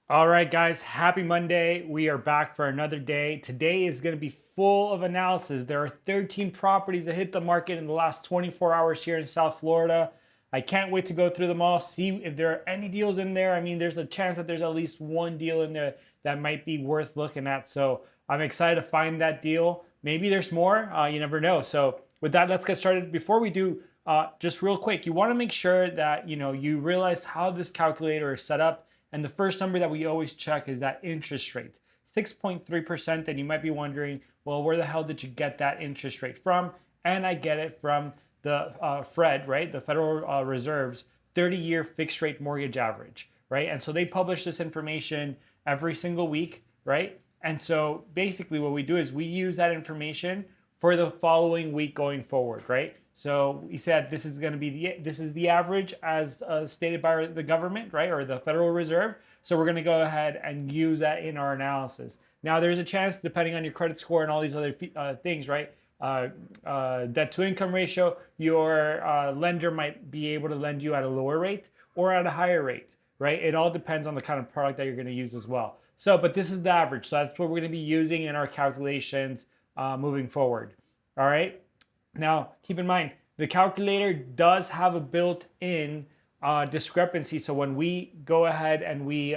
All right, guys, happy Monday. We are back for another day. Today is going to be full of analysis. There are 13 properties that hit the market in the last 24 hours here in South Florida. I can't wait to go through them all, see if there are any deals in there. I mean, there's a chance that there's at least one deal in there that might be worth looking at. So I'm excited to find that deal. Maybe there's more. You never know. So with that, let's get started. Before we do, just real quick, you want to make sure that you realize how this calculator is set up. And the first number that we always check is that interest rate, 6.3%. And you might be wondering, well, where the hell did you get that interest rate from? And I get it from the Fed, right? The Federal Reserve's 30-year fixed rate mortgage average, right? And so they publish this information every single week, right? And so basically what we do is we use that information for the following week going forward, right? So we said this is going to be this is the average as stated by the government, right, or the Federal Reserve. So we're going to go ahead and use that in our analysis. Now, there's a chance, depending on your credit score and all these other things, right? Debt to income ratio, your lender might be able to lend you at a lower rate or at a higher rate, right? It all depends on the kind of product that you're going to use as well. So, but this is the average. So that's what we're going to be using in our calculations moving forward. All right. Now, keep in mind, the calculator does have a built-in discrepancy. So when we go ahead and we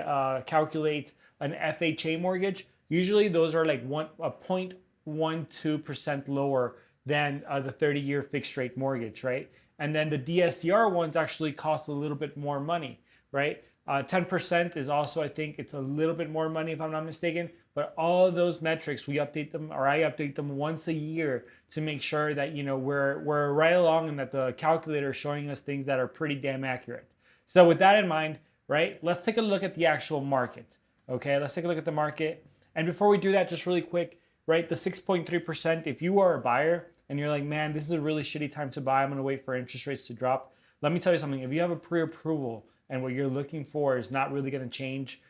calculate an FHA mortgage, usually those are like 0.12% lower than the 30-year fixed rate mortgage, right? And then the DSCR ones actually cost a little bit more money, right? 10% is also, I think it's a little bit more money if I'm not mistaken, but all of those metrics, we update them, or I update them once a year to make sure that, we're right along and that the calculator is showing us things that are pretty damn accurate. So with that in mind, right, let's take a look at the actual market. Okay, let's take a look at the market. And before we do that, just really quick, right, the 6.3%, if you are a buyer and you're like, man, this is a really shitty time to buy, I'm gonna wait for interest rates to drop. Let me tell you something, if you have a pre-approval and what you're looking for is not really gonna change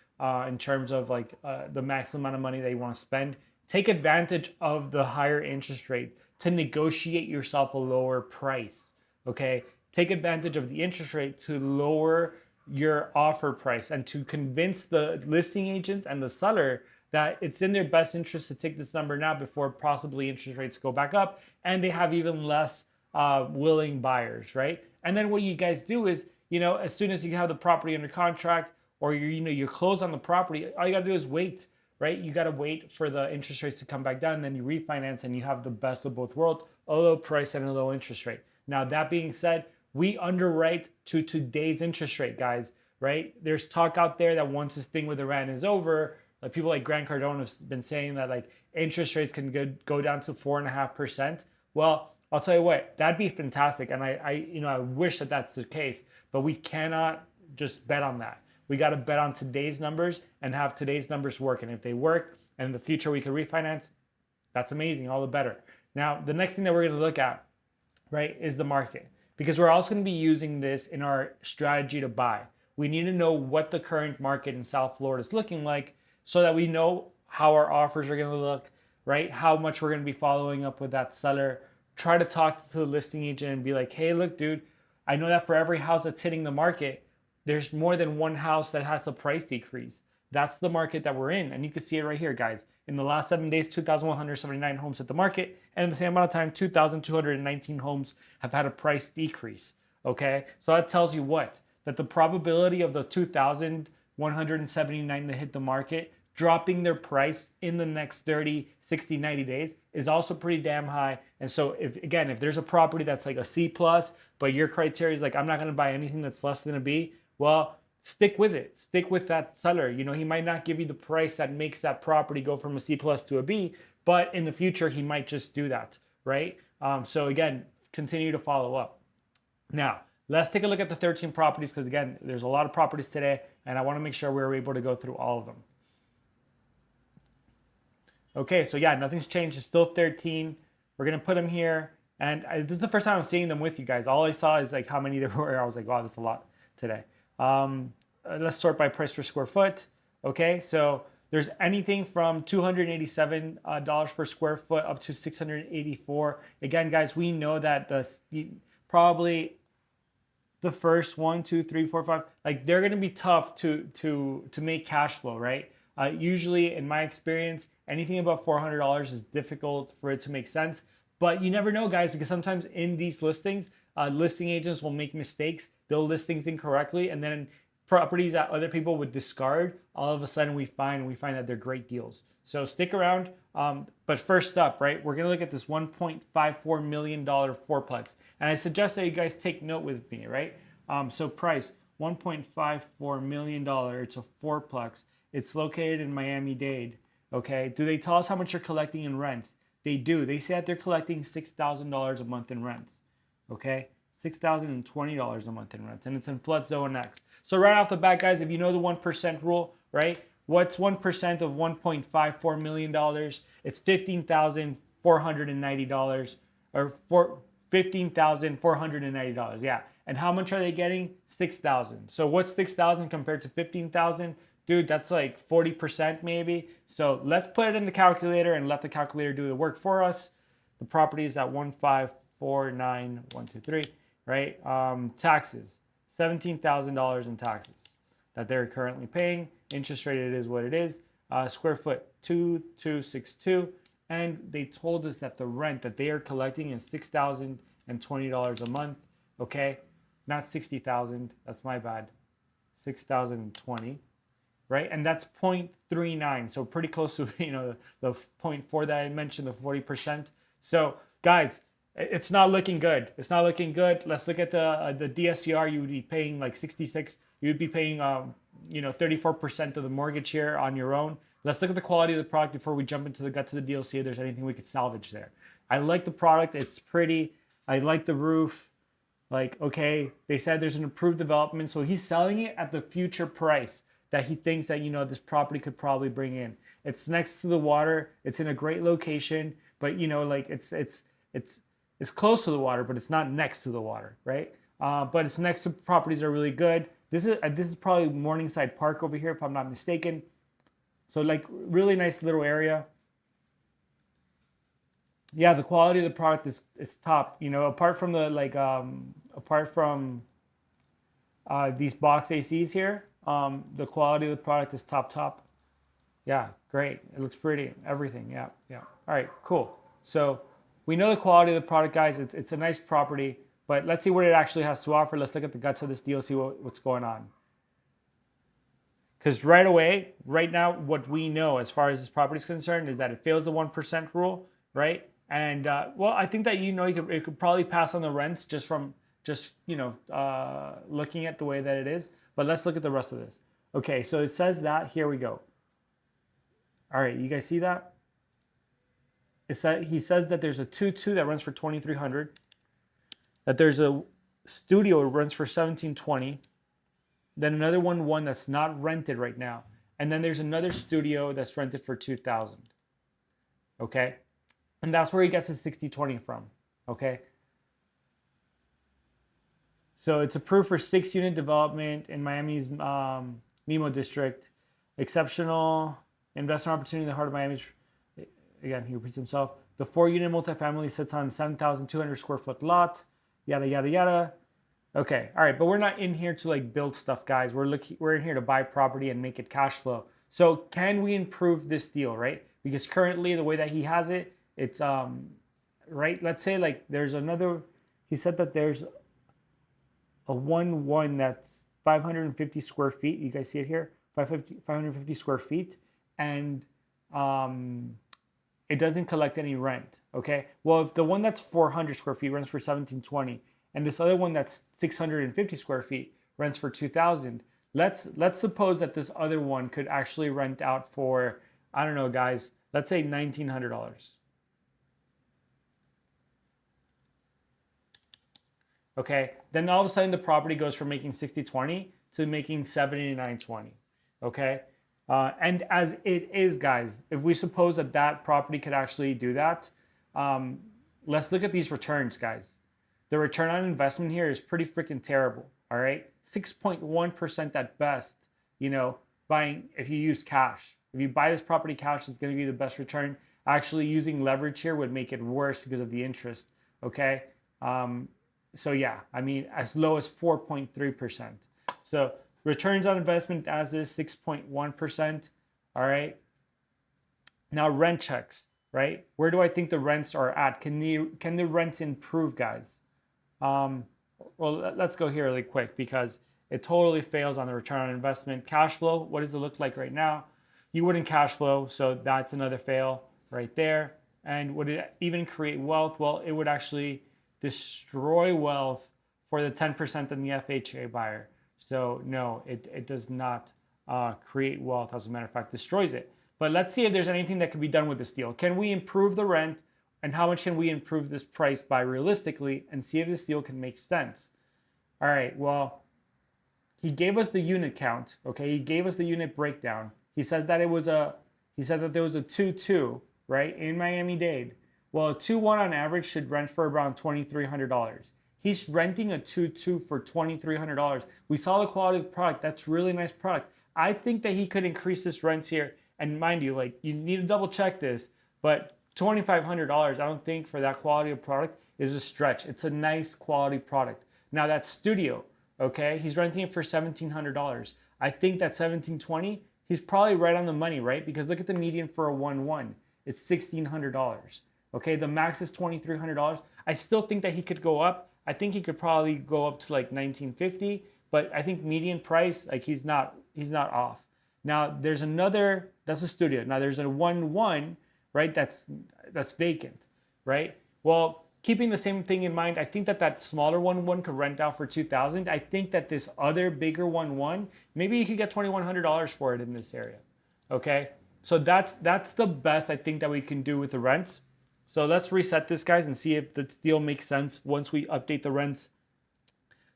in terms of like the maximum amount of money that you wanna spend, take advantage of the higher interest rate to negotiate yourself a lower price, okay? Take advantage of the interest rate to lower your offer price and to convince the listing agent and the seller that it's in their best interest to take this number now before possibly interest rates go back up and they have even less willing buyers, right? And then what you guys do is, as soon as you have the property under contract or you close on the property, all you gotta do is wait, right? You gotta wait for the interest rates to come back down, and then you refinance and you have the best of both worlds, a low price and a low interest rate. Now, that being said, we underwrite to today's interest rate, guys, right? There's talk out there that once this thing with Iran is over, like people like Grant Cardone have been saying that like interest rates can go down to 4.5%. Well, I'll tell you what, that'd be fantastic, and I wish that that's the case, but we cannot just bet on that. We got to bet on today's numbers and have today's numbers work, and if they work, and in the future we can refinance, that's amazing, all the better. Now, the next thing that we're going to look at, right, is the market, because we're also going to be using this in our strategy to buy. We need to know what the current market in South Florida is looking like so that we know how our offers are going to look, right? How much we're going to be following up with that seller. Try to talk to the listing agent and be like, hey, look, dude, I know that for every house that's hitting the market, there's more than one house that has a price decrease. That's the market that we're in. And you can see it right here, guys. In the last 7 days, 2,179 homes hit the market. And in the same amount of time, 2,219 homes have had a price decrease. Okay? So that tells you what? That the probability of the 2,179 that hit the market dropping their price in the next 30, 60, 90 days is also pretty damn high. And so if there's a property that's like a C plus, but your criteria is like, I'm not going to buy anything that's less than a B, well, stick with it. Stick with that seller. He might not give you the price that makes that property go from a C plus to a B, but in the future, he might just do that, right? So again, continue to follow up. Now, let's take a look at the 13 properties because again, there's a lot of properties today and I want to make sure we're able to go through all of them. Okay, so yeah, nothing's changed. It's still 13. We're going to put them here. And this is the first time I'm seeing them with you guys. All I saw is like how many there were. I was like, wow, that's a lot today. Let's sort by price per square foot. Okay, so there's anything from $287 per square foot up to $684. Again, guys, we know that probably the first one, two, three, four, five, like they're going to be tough to make cash flow, right? Usually, in my experience, anything above $400 is difficult for it to make sense. But you never know, guys, because sometimes in these listings, listing agents will make mistakes. They'll list things incorrectly, and then properties that other people would discard, all of a sudden we find that they're great deals. So stick around. But first up, right, we're gonna look at this $1.54 million fourplex, and I suggest that you guys take note with me, right? So price $1.54 million. It's a fourplex. It's located in Miami Dade. Okay. Do they tell us how much you're collecting in rents? They do. They say that they're collecting $6,000 a month in rents. Okay. $6,020 a month in rents, and it's in flood zone X. So right off the bat, guys, if you know the 1% rule, right? What's 1% of $1.54 million? It's $15,490, or $15,490. Yeah. And how much are they getting? 6,000. So what's 6,000 compared to 15,000? Dude, that's like 40% maybe. So let's put it in the calculator and let the calculator do the work for us. The property is at 1549123. Right? Taxes, $17,000 in taxes that they're currently paying. Interest rate, it is what it is. Square foot, 2262. And they told us that the rent that they are collecting is $6,020 a month. Okay, not 60,000. That's my bad. 6,020. Right? And that's 0.39. So pretty close to, the 0.4 that I mentioned, the 40%. So guys, it's not looking good. It's not looking good. Let's look at the DSCR. You would be paying like 66. You would be paying 34% of the mortgage here on your own. Let's look at the quality of the product before we jump into the guts of the deal. See if there's anything we could salvage there. I like the product. It's pretty. I like the roof. Like, okay, they said there's an approved development, so he's selling it at the future price that he thinks that this property could probably bring in. It's next to the water. It's in a great location, but like it's close to the water, but it's not next to the water, right? But it's next to properties that are really good. This is probably Morningside Park over here, if I'm not mistaken. So like really nice little area. Yeah, the quality of the product is top. Apart from these box ACs here, the quality of the product is top. Yeah, great. It looks pretty. Everything. Yeah. All right, cool. So we know the quality of the product, guys. It's a nice property, but let's see what it actually has to offer. Let's look at the guts of this deal, see what's going on. Because right now, what we know as far as this property is concerned is that it fails the 1% rule, right? And well, I think that it could probably pass on the rents just from looking at the way that it is. But let's look at the rest of this. Okay, so it says that. Here we go. All right, you guys see that? He says that there's a 2-2 that runs for $2,300. That there's a studio that runs for $1,720. Then another one that's not rented right now, and then there's another studio that's rented for $2,000. Okay, and that's where he gets his 60/20 from. Okay, so it's approved for 6-unit development in Miami's Mimo district. Exceptional investment opportunity in the heart of Miami. Again, he repeats himself. The 4-unit multifamily sits on 7,200 square foot lot. Yada yada yada. Okay, all right, but we're not in here to like build stuff, guys. We're in here to buy property and make it cash flow. So can we improve this deal, right? Because currently the way that he has it, it's right. Let's say like there's another. He said that there's a 1-1 that's 550 square feet. You guys see it here, 550 square feet, and it doesn't collect any rent. Okay, well if the one that's 400 square feet rents for $1,720. And this other one that's 650 square feet rents for $2,000. Let's suppose that this other one could actually rent out for, I don't know, guys, let's say $1,900. Okay, then all of a sudden the property goes from making 60/20 to making 79/20. Okay, and as it is, guys, if we suppose that property could actually do that, let's look at these returns, guys. The return on investment here is pretty freaking terrible, all right? 6.1% at best, buying if you use cash. If you buy this property cash, it's going to be the best return. Actually, using leverage here would make it worse because of the interest, okay? So yeah, I mean, as low as 4.3%. So returns on investment as is 6.1%. All right. Now rent checks, right? Where do I think the rents are at? Can the rents improve, guys? Um, well, let's go here really quick because it totally fails on the return on investment. Cash flow, what does it look like right now? You wouldn't cash flow, so that's another fail right there. And would it even create wealth? Well, it would actually destroy wealth for the 10% in the FHA buyer. So no, it does not create wealth. As a matter of fact, destroys it. But let's see if there's anything that can be done with this deal. Can we improve the rent? And how much can we improve this price by realistically and see if this deal can make sense? All right, well, he gave us the unit count, okay? He gave us the unit breakdown. He said that there was a 2-2, right, in Miami-Dade. Well, a 2-1 on average should rent for around $2,300. He's renting a 2-2 for $2,300. We saw the quality of the product. That's really nice product. I think that he could increase this rents here. And mind you, like, you need to double check this, but $2,500, I don't think for that quality of product is a stretch. It's a nice quality product. Now that's studio, okay? He's renting it for $1,700. I think that $1,720, he's probably right on the money, right? Because look at the median for a 1-1. It's $1,600. Okay, the max is $2,300. I still think that he could go up. I think he could probably go up to like $1,950, but I think median price, like he's not off. Now there's another, that's a studio. Now there's a 1-1, right? That's vacant, right? Well, keeping the same thing in mind, I think that smaller 1-1 could rent out for $2,000. I think that this other bigger 1-1, maybe you could get $2,100 for it in this area. Okay, so that's the best I think that we can do with the rents. So let's reset this, guys, and see if the deal makes sense once we update the rents.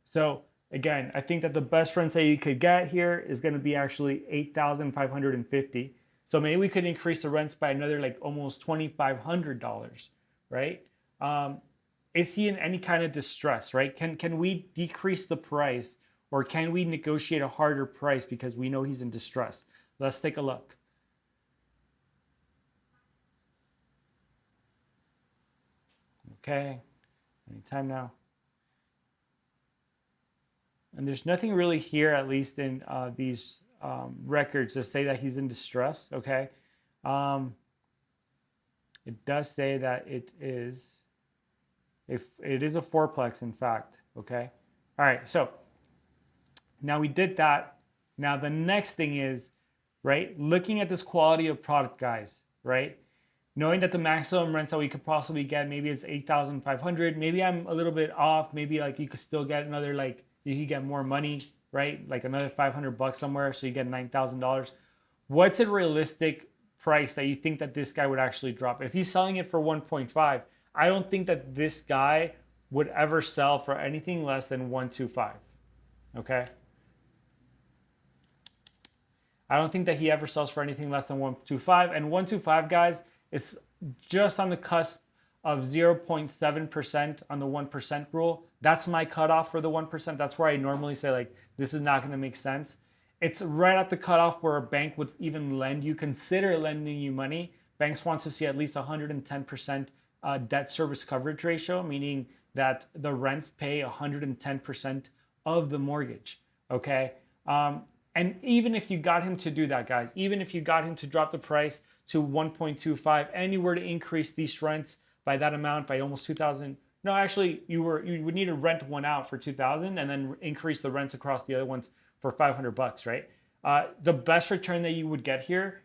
So again, I think that the best rents that you could get here is going to be actually $8,550. So maybe we could increase the rents by another like almost $2,500, right? Is he in any kind of distress, right? Can we decrease the price, or can we negotiate a harder price because we know he's in distress? Let's take a look. Okay, anytime now. And there's nothing really here, at least in these records, to say that he's in distress. Okay, it does say that it is a fourplex, in fact. Okay, all right. So now we did that. Now the next thing is, right, looking at this quality of product, guys. Right, knowing that the maximum rents that we could possibly get, maybe it's 8,500. Maybe I'm a little bit off. Maybe like you could still get another, like, you could get more money, right? Like another $500 somewhere, so you get $9,000. What's a realistic price that you think that this guy would actually drop? If he's selling it for 1.5, I don't think that this guy would ever sell for anything less than 125. Okay? I don't think that he ever sells for anything less than 125. And 125, guys, it's just on the cusp of 0.7% on the 1% rule. That's my cutoff for the 1%. That's where I normally say, like, this is not going to make sense. It's right at the cutoff where a bank would even consider lending you money. Banks want to see at least 110% debt service coverage ratio, meaning that the rents pay 110% of the mortgage. Okay. And even if you got him to do that, guys, even if you got him to drop the price to 1.25 and you were to increase these rents by that amount, by almost 2,000. No, actually, you would need to rent one out for 2,000 and then increase the rents across the other ones for $500, right? The best return that you would get here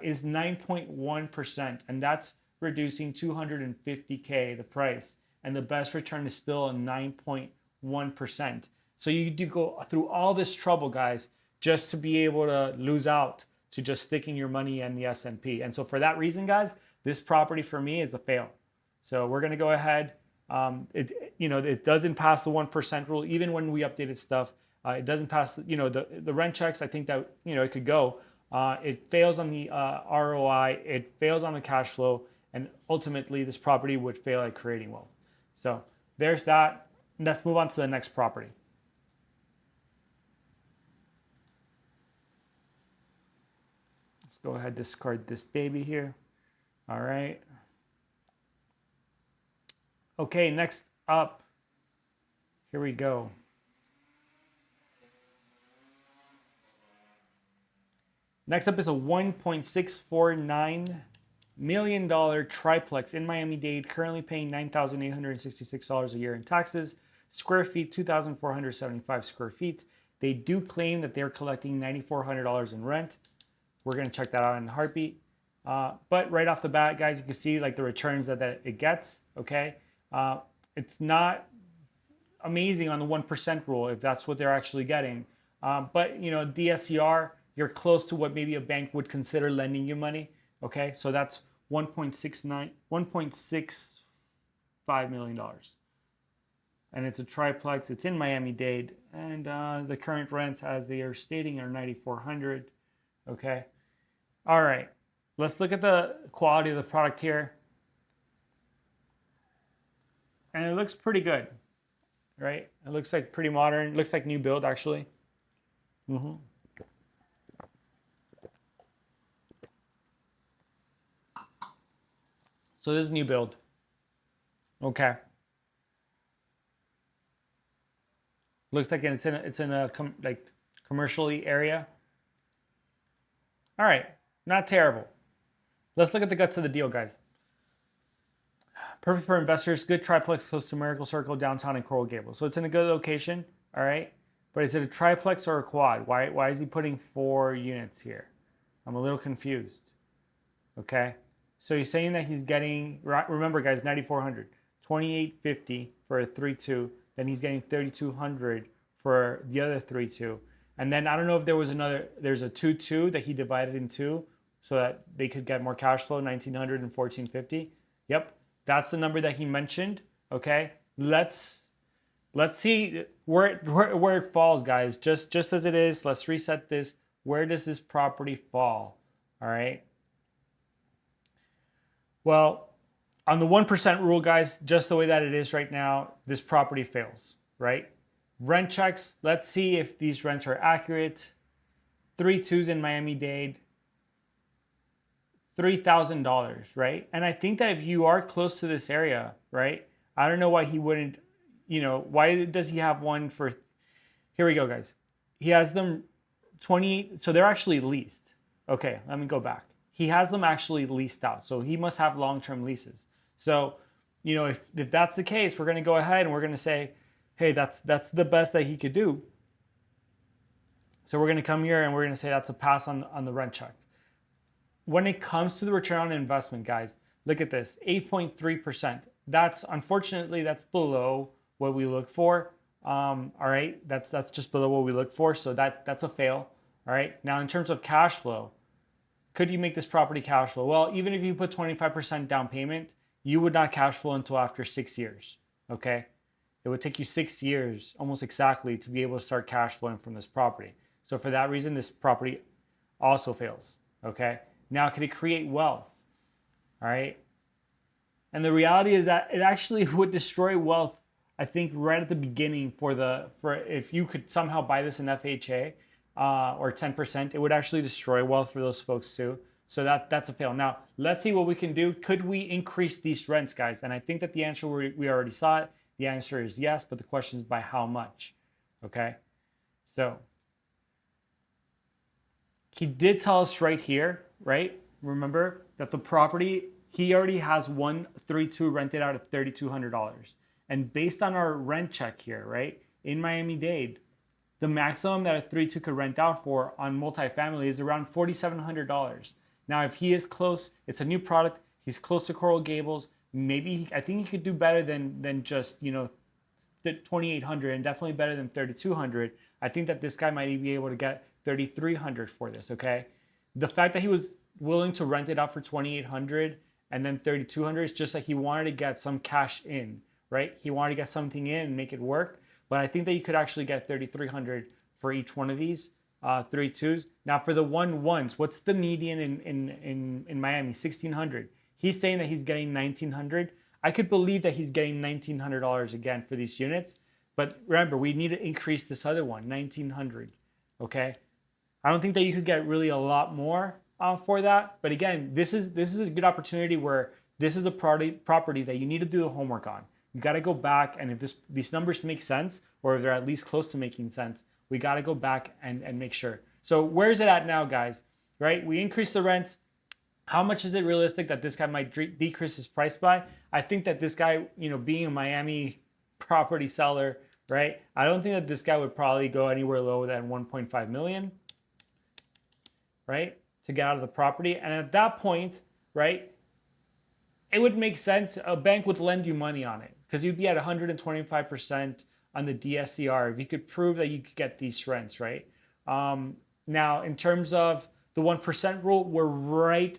is 9.1%, and that's reducing $250K the price. And the best return is still a 9.1%. So you do go through all this trouble, guys, just to be able to lose out to just sticking your money in the S&P. And so for that reason, guys, this property for me is a fail. So we're going to go ahead. It doesn't pass the 1% rule. Even when we updated stuff, it doesn't pass, the rent checks. I think that, it could go. It fails on the ROI. It fails on the cash flow. And ultimately, this property would fail at creating wealth. So there's that. Let's move on to the next property. Let's go ahead and discard this baby here. All right. Okay, next up, Here we go. Next up is a $1.649 million triplex in Miami-Dade, currently paying $9,866 a year in taxes. Square feet, 2,475 square feet. They do claim that they're collecting $9,400 in rent. We're going to check that out in a heartbeat. But right off the bat, guys, you can see like the returns that it gets, okay? It's not amazing on the 1% rule if that's what they're actually getting. But, you know, DSCR, you're close to what maybe a bank would consider lending you money, okay? So that's $1.65 million. And it's a triplex. It's in Miami-Dade. And the current rents, as they are stating, are $9,400, okay? All right, let's look at the quality of the product here. And it looks pretty good, right? It looks like pretty modern. It looks like new build, actually. So this is new build. Okay. Looks like it's in a commercially area. All right, not terrible. Let's look at the guts of the deal, guys. Perfect for investors. Good triplex close to Miracle Circle, downtown, and Coral Gables. So it's in a good location. All right, but is it a triplex or a quad? Why is he putting 4 units here? I'm a little confused. Okay. So he's saying that he's getting, remember guys, 9,400, 2,850 for a 3-2. Then he's getting 3,200 for the other 3-2. And then I don't know if there's a 2-2 that he divided in 2 so that they could get more cash flow, 1,900 and 1,450. Yep, that's the number that he mentioned. Okay, let's see where it falls, guys. Just as it is, let's reset this. Where does this property fall? All right. Well, on the 1% rule, guys, just the way that it is right now, this property fails, right? Rent checks, let's see if these rents are accurate. 3-2s in Miami-Dade, $3,000, right? And I think that if you are close to this area, right, I don't know why he wouldn't, you know, why does he have one for, here we go, guys. He has them 28, so they're actually leased. Okay, let me go back. He has them actually leased out. So he must have long-term leases. So, you know, if that's the case, we're going to go ahead and we're going to say, hey, that's the best that he could do. So we're going to come here and we're going to say that's a pass on the rent check. When it comes to the return on investment, guys, look at this, 8.3%. Unfortunately, that's below what we look for. All right, that's just below what we look for. So that's a fail. All right, now in terms of cash flow, could you make this property cash flow? Well, even if you put 25% down payment, you would not cash flow until after 6 years, okay? It would take you 6 years, almost exactly, to be able to start cash flowing from this property. So for that reason, this property also fails, okay? Now, could it create wealth? All right? And the reality is that it actually would destroy wealth, I think, right at the beginning for if you could somehow buy this in FHA, or 10%, it would actually destroy wealth for those folks too. So that's a fail. Now, let's see what we can do. Could we increase these rents, guys? And I think that the answer, we already saw it. The answer is yes, but the question is by how much, okay? So he did tell us right here, right? Remember that the property, he already has 132 rented out at $3,200. And based on our rent check here, right, in Miami-Dade, the maximum that a 3-2 could rent out for on multifamily is around $4,700. Now, if he is close, it's a new product, he's close to Coral Gables, maybe I think he could do better than just, you know, the 2,800 and definitely better than 3,200. I think that this guy might be able to get 3,300 for this, okay? The fact that he was willing to rent it out for 2,800 and then 3,200 is just like he wanted to get some cash in, right? He wanted to get something in and make it work. But I think that you could actually get 3,300 for each one of these 3-2s. Now for the 1-1s, what's the median in Miami? 1,600. He's saying that he's getting 1,900. I could believe that he's getting $1,900 again for these units. But remember, we need to increase this other one, 1,900. Okay. I don't think that you could get really a lot more for that. But again, this is a good opportunity where this is a property that you need to do the homework on. we got to go back, and if these numbers make sense, or if they're at least close to making sense, we got to go back and make sure. So where's it at now, guys? Right? We increased the rent. How much is it realistic that this guy might decrease his price by? I think that this guy, being a Miami property seller, right? I don't think that this guy would probably go anywhere lower than 1.5 million, right? To get out of the property. And at that point, right, it would make sense. A bank would lend you money on it because you'd be at 125% on the DSCR if you could prove that you could get these rents, right? Now, in terms of the 1% rule, we're right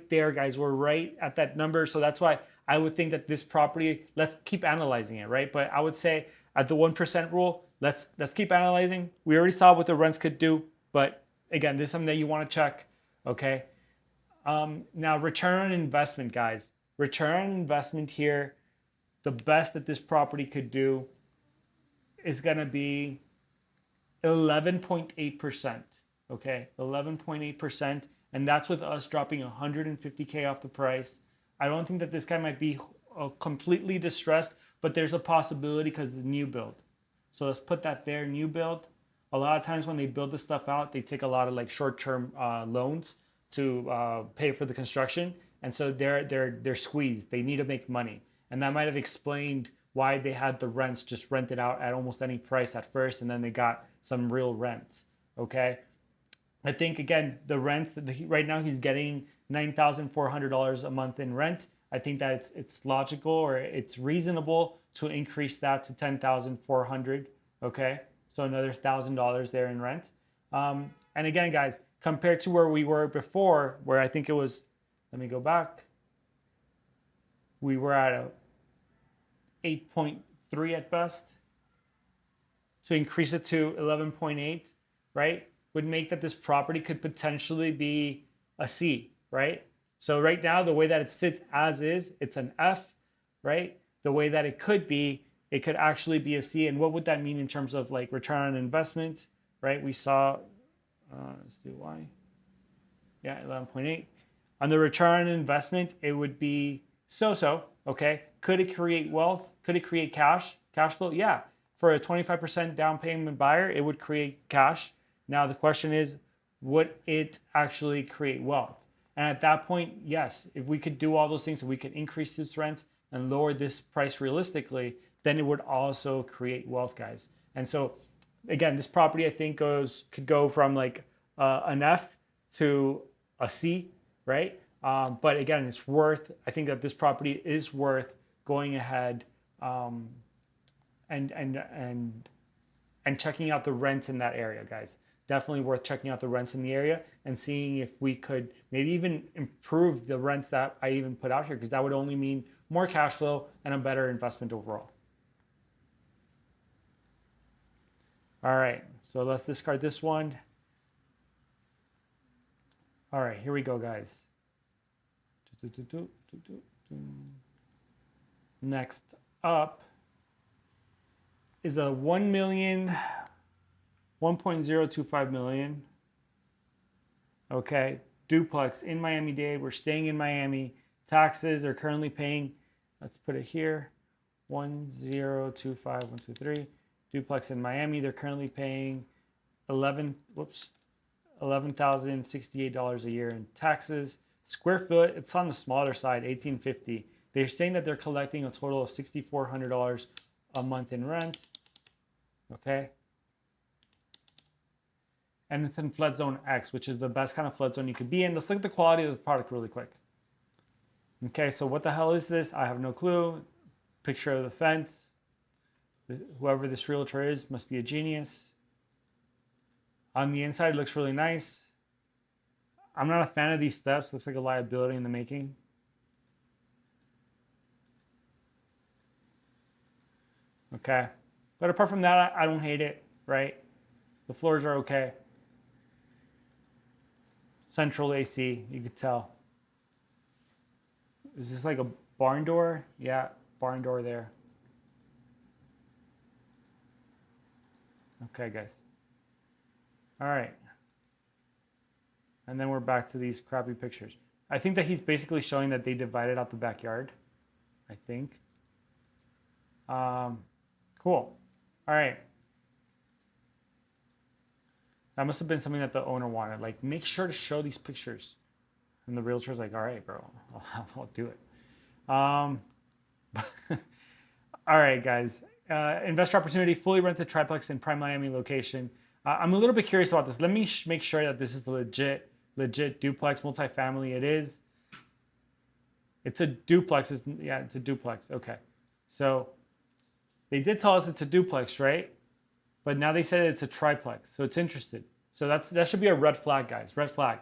there, guys. We're right at that number. So that's why I would think that this property, let's keep analyzing it, right? But I would say at the 1% rule, let's keep analyzing. We already saw what the rents could do, but again, this is something that you want to check, okay? Now, return on investment, guys. Return on investment here, the best that this property could do is going to be 11.8%, okay? 11.8%, and that's with us dropping 150K off the price. I don't think that this guy might be completely distressed, but there's a possibility because it's a new build. So let's put that there, new build. A lot of times when they build this stuff out, they take a lot of like short-term loans to pay for the construction, and so they're squeezed. They need to make money, and that might have explained why they had the rents just rented out at almost any price at first, and then they got some real rents. Okay, I think again the rent right now he's getting $9,400 a month in rent. I think that it's logical or it's reasonable to increase that to $10,400. Okay, so another $1,000 there in rent. And again, guys, compared to where we were before, where I think it was, let me go back. We were at a 8.3 at best. To increase it to 11.8, right, would make that this property could potentially be a C, right? So right now, the way that it sits as is, it's an F, right? The way that it could actually be a C. And what would that mean in terms of like return on investment, right? We saw, let's do Y. Yeah, 11.8. On the return on investment, it would be so-so, okay? Could it create wealth? Could it create cash flow? Yeah. For a 25% down payment buyer, it would create cash. Now the question is, would it actually create wealth? And at that point, yes, if we could do all those things, if we could increase this rent and lower this price realistically, then it would also create wealth, guys. And so, again, this property I think could go from like an F to a C, right? But again, I think that this property is worth going ahead and checking out the rent in that area, guys. Definitely worth checking out the rents in the area and seeing if we could maybe even improve the rents that I even put out here, because that would only mean more cash flow and a better investment overall. All right, so let's discard this one. All right, here we go, guys. Next up is a 1.025 million. Okay, duplex in Miami Dade. We're staying in Miami. Taxes are currently paying, let's put it here, 1.025, 123. Duplex in Miami, they're currently paying $11,068 a year in taxes. Square foot, it's on the smaller side, 1850. They're saying that they're collecting a total of $6,400 a month in rent. Okay. And it's in flood zone X, which is the best kind of flood zone you could be in. Let's look at the quality of the product really quick. Okay, so what the hell is this? I have no clue. Picture of the fence. Whoever this realtor is must be a genius. On the inside, it looks really nice. I'm not a fan of these steps. Looks like a liability in the making. Okay. But apart from that, I don't hate it, right? The floors are okay. Central AC, you could tell. Is this like a barn door? Yeah, barn door there. Okay, guys. All right. And then we're back to these crappy pictures. I think that he's basically showing that they divided out the backyard. I think. Cool. All right. That must have been something that the owner wanted. Like, make sure to show these pictures. And the realtor's like, all right, bro, I'll do it. Um, all right, guys. Investor opportunity, fully rented triplex in prime Miami location. I'm a little bit curious about this. Let me make sure that this is the legit duplex multifamily. It is. It's a duplex. Yeah, it's a duplex. Okay. So they did tell us it's a duplex, right? But now they said it's a triplex. So it's interesting. So that should be a red flag, guys. Red flag.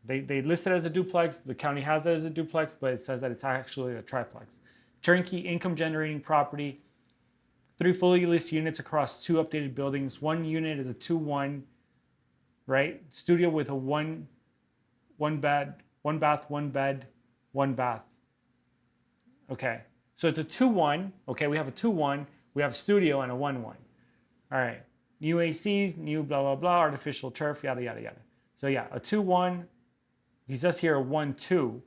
They list it as a duplex. The county has it as a duplex, but it says that it's actually a triplex. Turnkey income generating property. 3 fully leased units across 2 updated buildings. 1 unit is a 2-1, right? Studio with a one bath, 1 bed, 1 bath. Okay, so it's a 2-1. Okay, we have a 2-1. We have a studio and a 1-1. All right, new ACs, new blah, blah, blah, artificial turf, yada, yada, yada. So yeah, a 2-1. He says here a 1-2.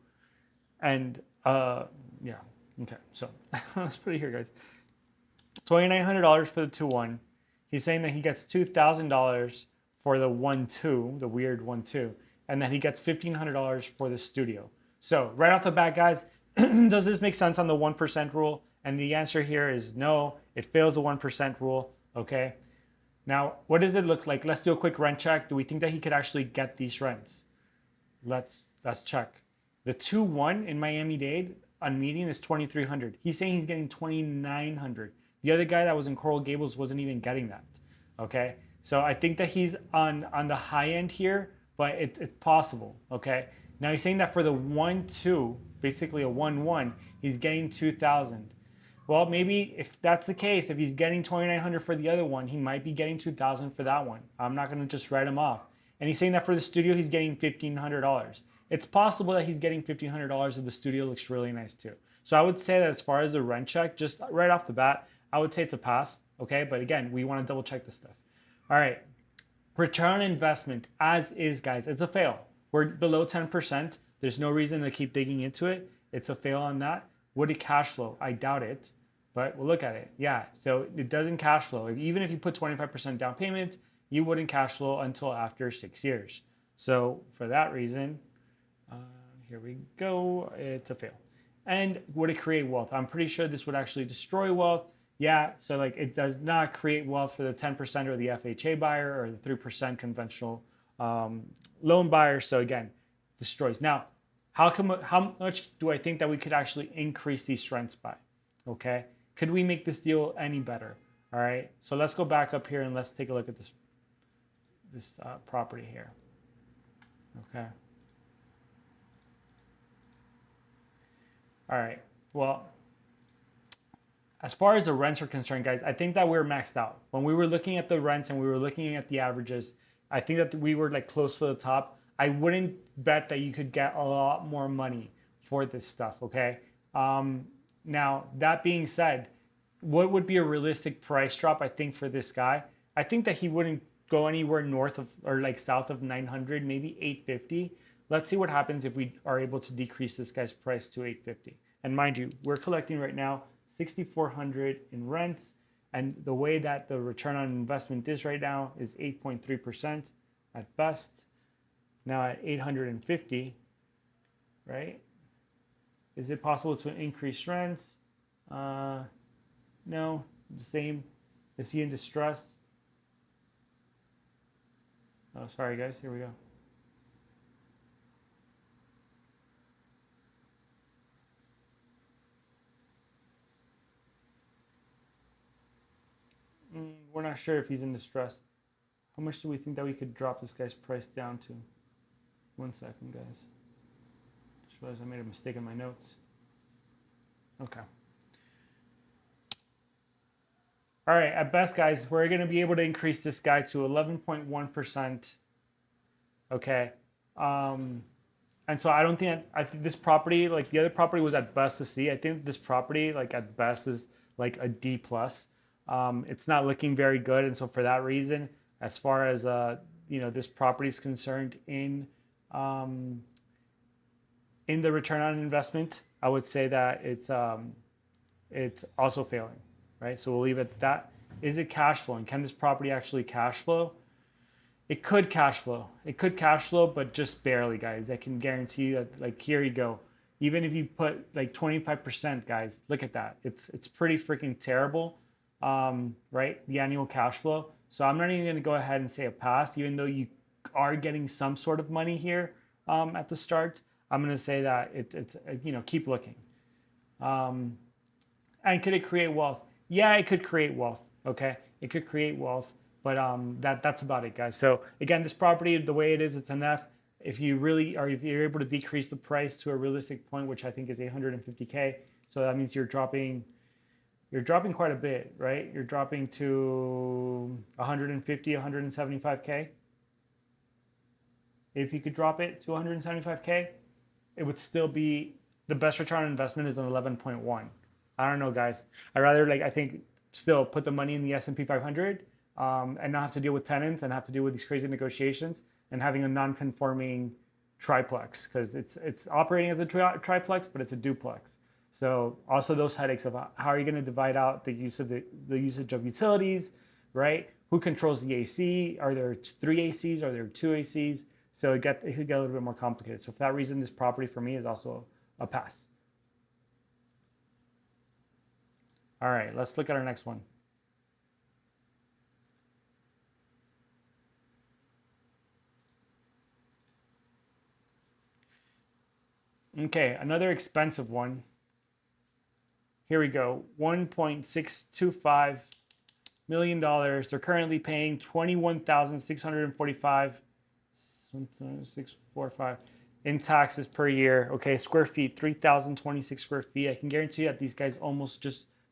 And yeah, okay, so let's put it here, guys. $2,900 for the 2-1. He's saying that he gets $2,000 for the 1-2, the weird 1-2, and that he gets $1,500 for the studio. So right off the bat, guys, does this make sense on the 1% rule? And the answer here is no. It fails the 1% rule. Okay. Now, what does it look like? Let's do a quick rent check. Do we think that he could actually get these rents? Let's check. The 2-1 in Miami Dade on median is $2,300. He's saying he's getting $2,900. The other guy that was in Coral Gables wasn't even getting that. Okay, so I think that he's on the high end here, but it's possible. Okay, now he's saying that for the 1-2, basically a 1-1, he's getting $2,000. Well, maybe if that's the case, if he's getting $2,900 for the other one, he might be getting $2,000 for that one. I'm not going to just write him off. And he's saying that for the studio, he's getting $1,500. It's possible that he's getting $1,500 if the studio looks really nice too. So I would say that as far as the rent check, just right off the bat, I would say it's a pass, okay? But again, we want to double check this stuff. All right, return on investment, as is, guys, it's a fail. We're below 10%. There's no reason to keep digging into it. It's a fail on that. Would it cash flow? I doubt it, but we'll look at it. Yeah, so it doesn't cash flow. Even if you put 25% down payment, you wouldn't cash flow until after 6 years. So for that reason, here we go, it's a fail. And would it create wealth? I'm pretty sure this would actually destroy wealth. Yeah, so like it does not create wealth for the 10% or the FHA buyer or the 3% conventional loan buyer. So again, destroys. Now, how much do I think that we could actually increase these rents by? Okay, could we make this deal any better? All right, so let's go back up here and let's take a look at this property here. Okay. All right. Well, as far as the rents are concerned, guys, I think that we're maxed out. When we were looking at the rents and we were looking at the averages, I think that we were like close to the top. I wouldn't bet that you could get a lot more money for this stuff, okay? Now, that being said, what would be a realistic price drop, I think, for this guy? I think that he wouldn't go anywhere north of or like south of 900, maybe 850. Let's see what happens if we are able to decrease this guy's price to 850. And mind you, we're collecting right now $6,400 in rents, and the way that the return on investment is right now is 8.3% at best. Now at 850, right? Is it possible to increase rents? No, the same. Is he in distress? Oh, sorry guys, here we go. We're not sure if he's in distress. How much do we think that we could drop this guy's price down to? 1 second, guys. Just realized I made a mistake in my notes. Okay. All right, at best, guys, we're going to be able to increase this guy to 11.1%. Okay. And so I don't think, I think this property, like the other property was at best a C. I think this property, like at best, is like a D plus. It's not looking very good. And so for that reason, as far as, this property is concerned in the return on investment, I would say that it's also failing. right? So we'll leave it at that. Is it cash flowing? Can this property actually cash flow? It could cash flow. It could cash flow, but just barely, guys. I can guarantee you that, like, here you go. Even if you put like 25%, guys, look at that. It's pretty freaking terrible, right? The annual cash flow. So I'm not even going to go ahead and say a pass, even though you are getting some sort of money here at the start. I'm going to say that it's keep looking. And could it create wealth? Yeah, it could create wealth. Okay, it could create wealth. But that's about it, guys. So again, this property, the way it is, it's an F. If you're able to decrease the price to a realistic point, which I think is 850K, so that means you're dropping quite a bit, right? You're dropping to 150, 175K. If you could drop it to 175K, it would still be the best return on investment is an 11.1. I don't know, guys. I think still put the money in the S&P 500. And not have to deal with tenants and have to deal with these crazy negotiations and having a non-conforming triplex, because it's operating as a triplex, but it's a duplex. So also those headaches of how are you going to divide out the usage of utilities, right? Who controls the AC? Are there 3 ACs? Are there 2 ACs? So it could get a little bit more complicated. So for that reason, this property for me is also a pass. All right, let's look at our next one. Okay, another expensive one. Here we go, $1.625 million. They're currently paying $21,645 in taxes per year. Okay, square feet, 3,026 square feet. I can guarantee that these guys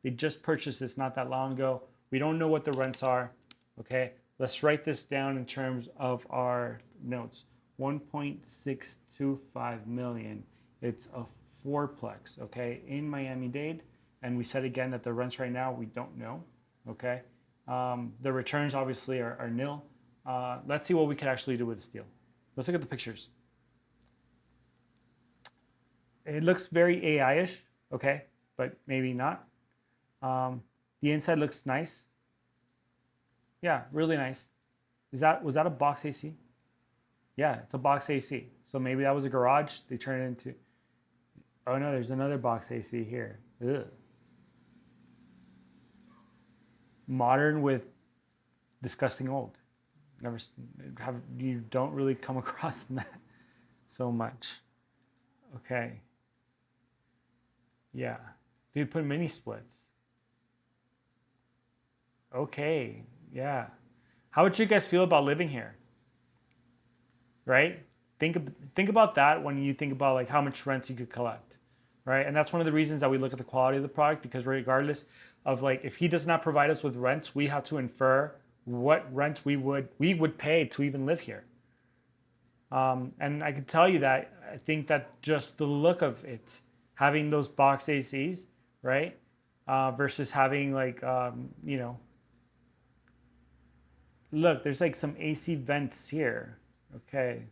they just purchased this not that long ago. We don't know what the rents are. Okay, let's write this down in terms of our notes. 1.625 million. It's a fourplex, okay, in Miami Dade. And we said again that the rents right now, we don't know, okay? The returns obviously are nil. Let's see what we could actually do with this deal. Let's look at the pictures. It looks very AI-ish, okay, but maybe not. The inside looks nice. Yeah, really nice. Was that a box AC? Yeah, it's a box AC. So maybe that was a garage. They turned it into... Oh no, there's another box AC here. Ugh. Modern with disgusting old. You don't really come across that so much. Okay. Yeah. They put mini splits. Okay. Yeah. How would you guys feel about living here? Right? Think about that when you think about like how much rent you could collect, right? And that's one of the reasons that we look at the quality of the product, because regardless of like if he does not provide us with rents, we have to infer what rent we would pay to even live here. And I can tell you that I think that just the look of it, having those box ACs, right, versus having like look, there's like some AC vents here, okay.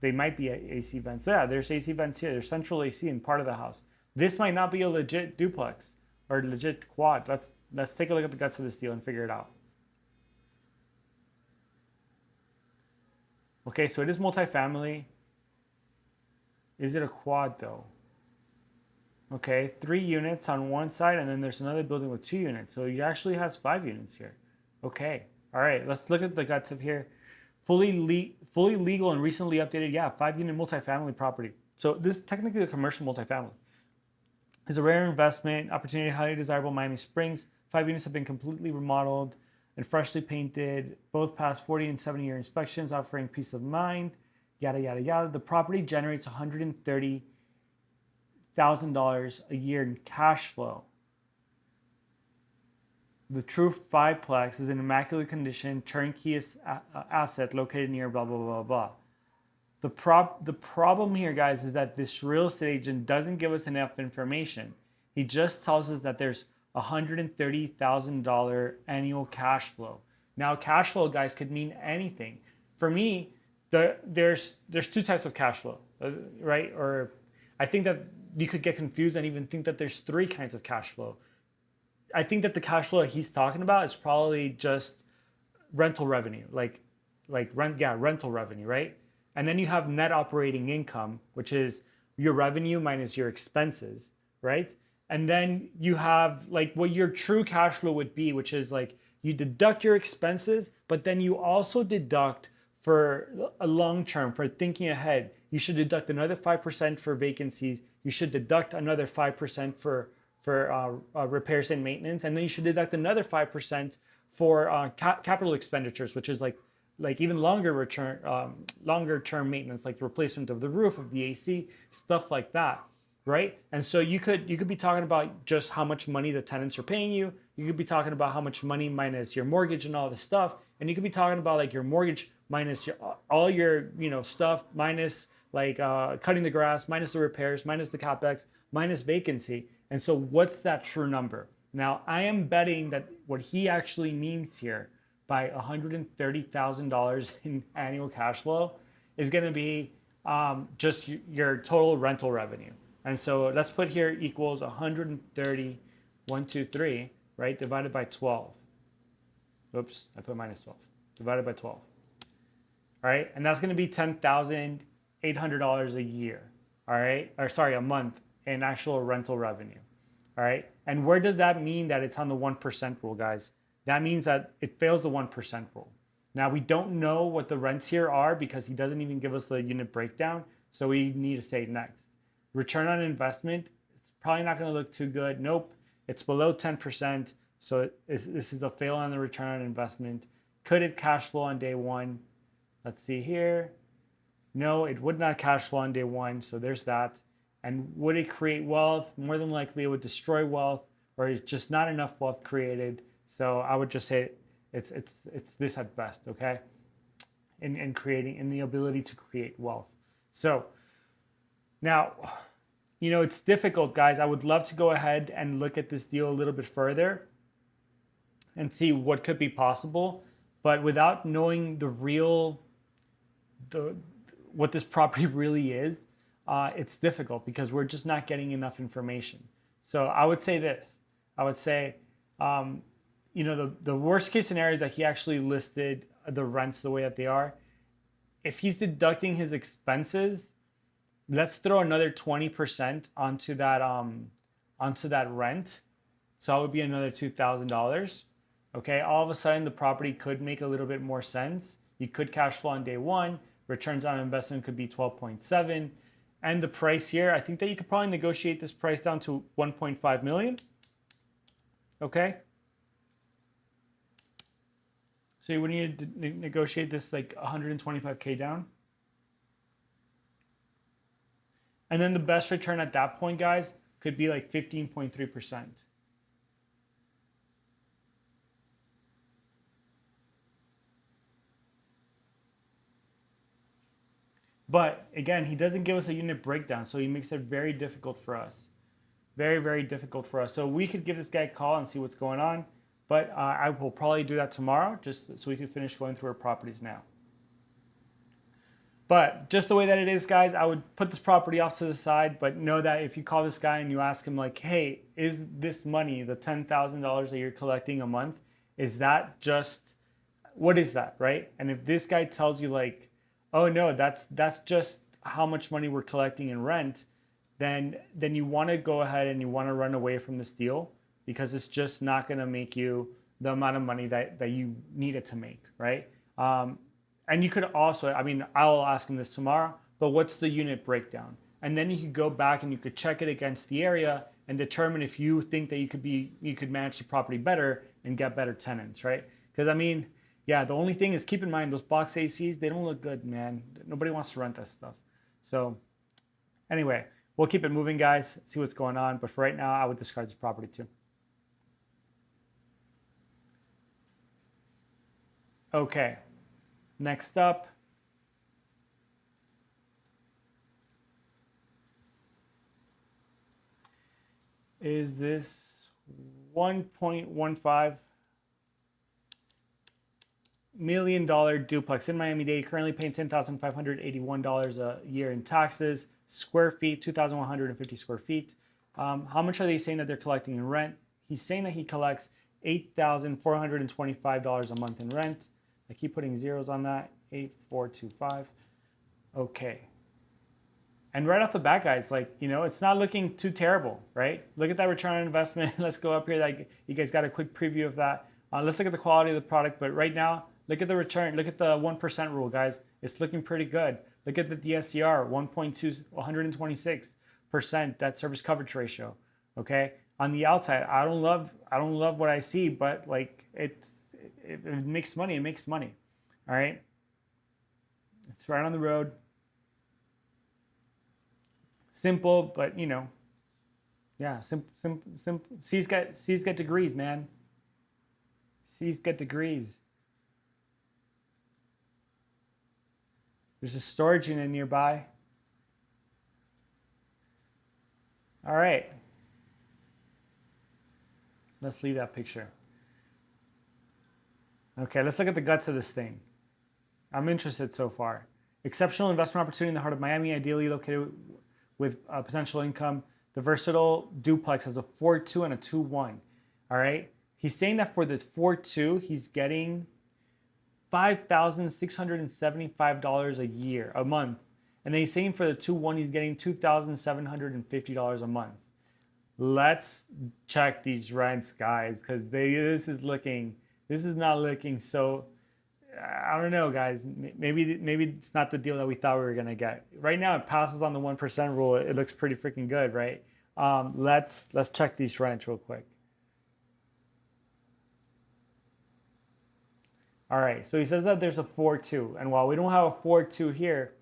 They might be AC vents. Yeah, there's AC vents here. There's central AC in part of the house. This might not be a legit duplex or legit quad. Let's take a look at the guts of this deal and figure it out. Okay, so it is multifamily. Is it a quad though? Okay, 3 units on one side, and then there's another building with 2 units. So it actually has 5 units here. Okay, all right, let's look at the guts of here. Fully legal and recently updated, yeah, 5-unit multifamily property. So this is technically a commercial multifamily. It's a rare investment opportunity, highly desirable Miami Springs. 5 units have been completely remodeled and freshly painted, both past 40 and 70-year inspections, offering peace of mind, yada, yada, yada. The property generates $130,000 a year in cash flow. The true fiveplex is an immaculate condition, turnkey asset located near blah, blah, blah, blah. The problem here, guys, is that this real estate agent doesn't give us enough information. He just tells us that there's $130,000 annual cash flow. Now, cash flow, guys, could mean anything. For me, there's 2 types of cash flow, right? Or I think that you could get confused and even think that there's 3 kinds of cash flow. I think that the cash flow he's talking about is probably just rental revenue, rental revenue, right? And then you have net operating income, which is your revenue minus your expenses, right? And then you have like what your true cash flow would be, which is like you deduct your expenses, but then you also deduct for a long term, for thinking ahead. You should deduct another 5% for vacancies. You should deduct another 5% for repairs and maintenance, and then you should deduct another 5% for capital expenditures, which is like even longer term maintenance, like the replacement of the roof, of the AC, stuff like that, right? And so you could be talking about just how much money the tenants are paying you. You could be talking about how much money minus your mortgage and all this stuff, and you could be talking about like your mortgage minus all your stuff minus like cutting the grass, minus the repairs, minus the capex, minus vacancy. And so what's that true number? Now, I am betting that what he actually means here by $130,000 in annual cash flow is going to be just your total rental revenue. And so let's put here equals 130, 123, right, divided by 12. Oops, I put minus 12, divided by 12. All right, and that's going to be $10,800 a year, all right, or sorry, a month in actual rental revenue, all right? And where does that mean that it's on the 1% rule, guys? That means that it fails the 1% rule. Now, we don't know what the rents here are because he doesn't even give us the unit breakdown, so we need to say next. Return on investment, it's probably not going to look too good. Nope, it's below 10%, so this is a fail on the return on investment. Could it cash flow on day one? Let's see here. No, it would not cash flow on day one, so there's that. And would it create wealth? More than likely, it would destroy wealth, or it's just not enough wealth created. So I would just say it's this at best, okay? In the ability to create wealth. So now, it's difficult, guys. I would love to go ahead and look at this deal a little bit further and see what could be possible, but without knowing what this property really is, it's difficult because we're just not getting enough information. So I would say this. I would say, the worst case scenario is that he actually listed the rents the way that they are. If he's deducting his expenses, let's throw another 20% onto that rent. So it would be another $2,000. Okay, all of a sudden the property could make a little bit more sense. You could cash flow on day one. Returns on investment could be 12.7. And the price here, I think that you could probably negotiate this price down to 1.5 million. Okay. So you would need to negotiate this like 125K down. And then the best return at that point, guys, could be like 15.3%. But again, he doesn't give us a unit breakdown, so he makes it very difficult for us. Very, very difficult for us. So we could give this guy a call and see what's going on, but I will probably do that tomorrow just so we can finish going through our properties now. But just the way that it is, guys, I would put this property off to the side, but know that if you call this guy and you ask him like, hey, is this money, the $10,000 that you're collecting a month, is that just, what is that, right? And if this guy tells you like, oh no, that's just how much money we're collecting in rent, then you want to go ahead and you want to run away from this deal because it's just not going to make you the amount of money that you need it to make, right? And you could also, I'll ask him this tomorrow, but what's the unit breakdown? And then you could go back and you could check it against the area and determine if you think that you could manage the property better and get better tenants, right? Because yeah, the only thing is keep in mind those box ACs, they don't look good, man. Nobody wants to rent that stuff. So anyway, we'll keep it moving, guys, see what's going on. But for right now, I would discard this property too. Okay, next up is this $1.15 million duplex in Miami Dade, currently paying $10,581 a year in taxes. Square feet, 2,150 square feet. How much are they saying that they're collecting in rent? he's saying that he collects $8,425 a month in rent. I keep putting zeros on that. 8,425. Okay. And right off the bat, guys, like, you know, it's not looking too terrible, right? Look at that return on investment. Let's go up here. Like, you guys got a quick preview of that. Let's look at the quality of the product. But right now, look at the return. Look at the 1% rule, guys. It's looking pretty good. Look at the DSCR, 126% debt service coverage ratio. Okay. On the outside, I don't love what I see, but like it makes money. It makes money. All right. It's right on the road. Simple, but you know, yeah, simple. C's get degrees, man. C's get degrees. There's a storage unit nearby. All right. Let's leave that picture. Okay, let's look at the guts of this thing. I'm interested so far. Exceptional investment opportunity in the heart of Miami, ideally located with potential income. The versatile duplex has a 4.2 and a 2.1. All right. He's saying that for the 4.2, he's getting $5,675 a month. And then he's saying for the 2.1, he's getting $2,750 a month. Let's check these rents, guys, because this is not looking so. I don't know, guys. Maybe it's not the deal that we thought we were gonna get. Right now, it passes on the 1% rule. It looks pretty freaking good, right? Let's check these rents real quick. All right. So he says that there's a 4.2, and while we don't have a 4.2 here,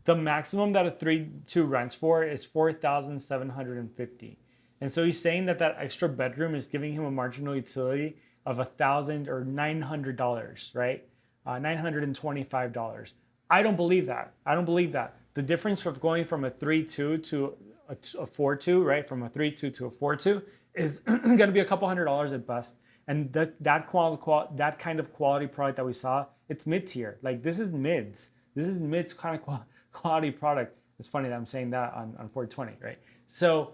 the maximum that a 3.2 rents for is $4,750. And so he's saying that extra bedroom is giving him a marginal utility of $1,000 or $900, right? $925. I don't believe that. The difference from going from a 3.2 to a 4.2, right? From a 3.2 to a 4.2 is going to be a couple $100 at best. And that kind of quality product that we saw, it's mid tier. Like this is mids. This is mids kind of quality product. It's funny that I'm saying that on 420, right? So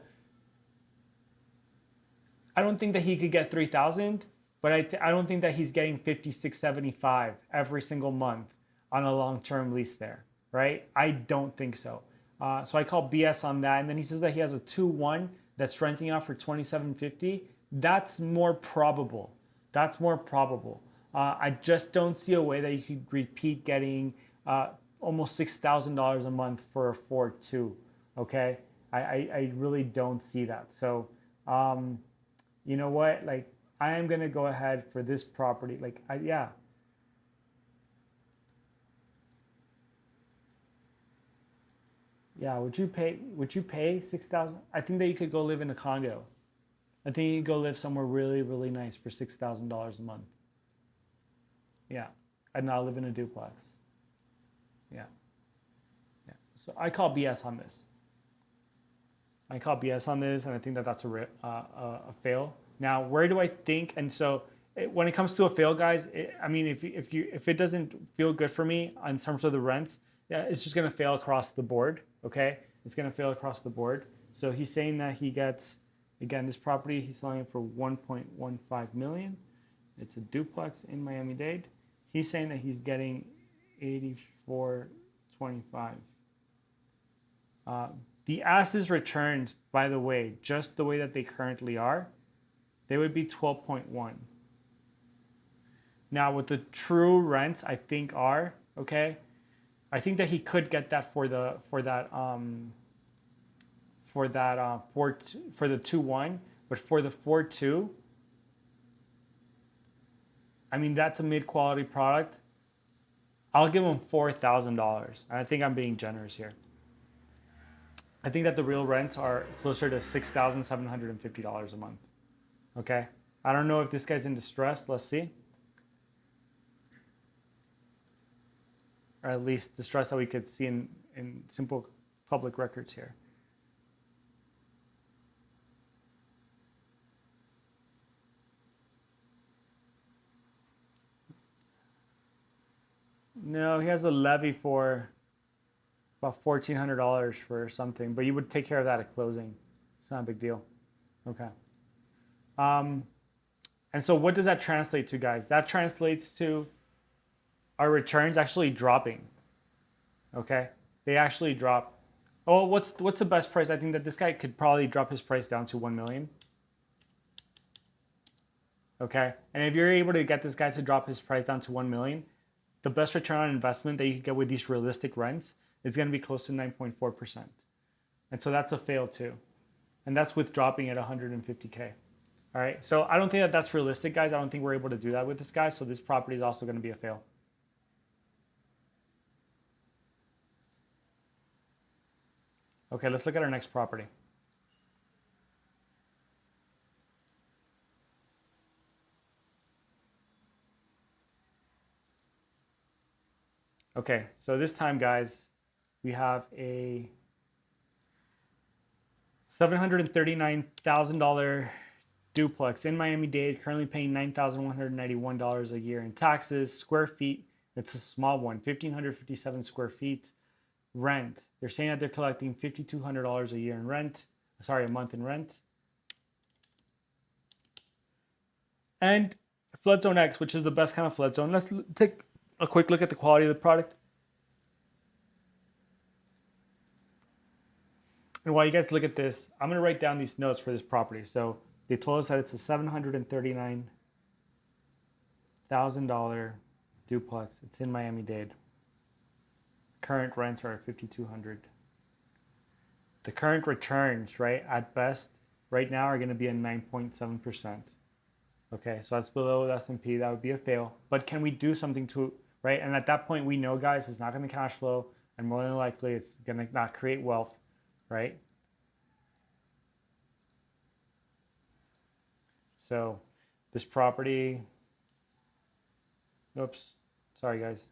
I don't think that he could get 3,000. But I don't think that he's getting $5,675 every single month on a long-term lease there, right? I don't think so. So I call BS on that. And then he says that he has a 2.1 that's renting out for $2,750. That's more probable. I just don't see a way that you could repeat getting almost $6,000 a month for a 4.2. Okay, I really don't see that. So you know what, like. I am gonna go ahead for this property. Yeah. Yeah, would you pay $6,000? I think that you could go live in a condo. I think you could go live somewhere really, really nice for $6,000 a month. Yeah. I'd not live in a duplex. Yeah. Yeah. So I call BS on this. And I think that that's a fail. Now, where do I think? And so, when it comes to a fail, guys, if it doesn't feel good for me in terms of the rents, yeah, it's just gonna fail across the board. Okay, it's gonna fail across the board. So he's saying that he gets, again, this property he's selling it for $1.15 million. It's a duplex in Miami Dade. He's saying that he's getting $84.25. The ass's returns, by the way, just the way that they currently are, they would be 12.1. Now, what the true rents I think are, okay, I think that he could get that for the 2.1, but for the 4.2, I mean that's a mid-quality product. I'll give him $4,000, and I think I'm being generous here. I think that the real rents are closer to $6,750 a month. Okay, I don't know if this guy's in distress. Let's see. Or at least distress that we could see in simple public records here. No, he has a levy for about $1,400 for something, but you would take care of that at closing. It's not a big deal. Okay. And so what does that translate to, guys? That translates to our returns actually dropping. Okay, they actually drop. Oh, what's the best price? I think that this guy could probably drop his price down to 1 million. Okay, and if you're able to get this guy to drop his price down to 1 million, the best return on investment that you can get with these realistic rents is going to be close to 9.4%. And so that's a fail too. And that's with dropping at 150K. All right, so I don't think that that's realistic, guys. I don't think we're able to do that with this guy. So this property is also going to be a fail. Okay, let's look at our next property. Okay, so this time, guys, we have a $739,000 duplex in Miami Dade, currently paying $9,191 a year in taxes. Square feet, it's a small one, 1,557 square feet. Rent, they're saying that they're collecting $5,200 a year in rent, sorry, a month in rent. And flood zone X, which is the best kind of flood zone. Let's take a quick look at the quality of the product. And while you guys look at this, I'm going to write down these notes for this property. So they told us that it's a $739,000 duplex. It's in Miami Dade. Current rents are at $5,200. The current returns, right, at best, right now are going to be at 9.7%. Okay, so that's below the S&P. That would be a fail. But can we do something to, right? And at that point, we know, guys, it's not going to cash flow, and more than likely, it's going to not create wealth, right? So this property, oops, sorry, guys.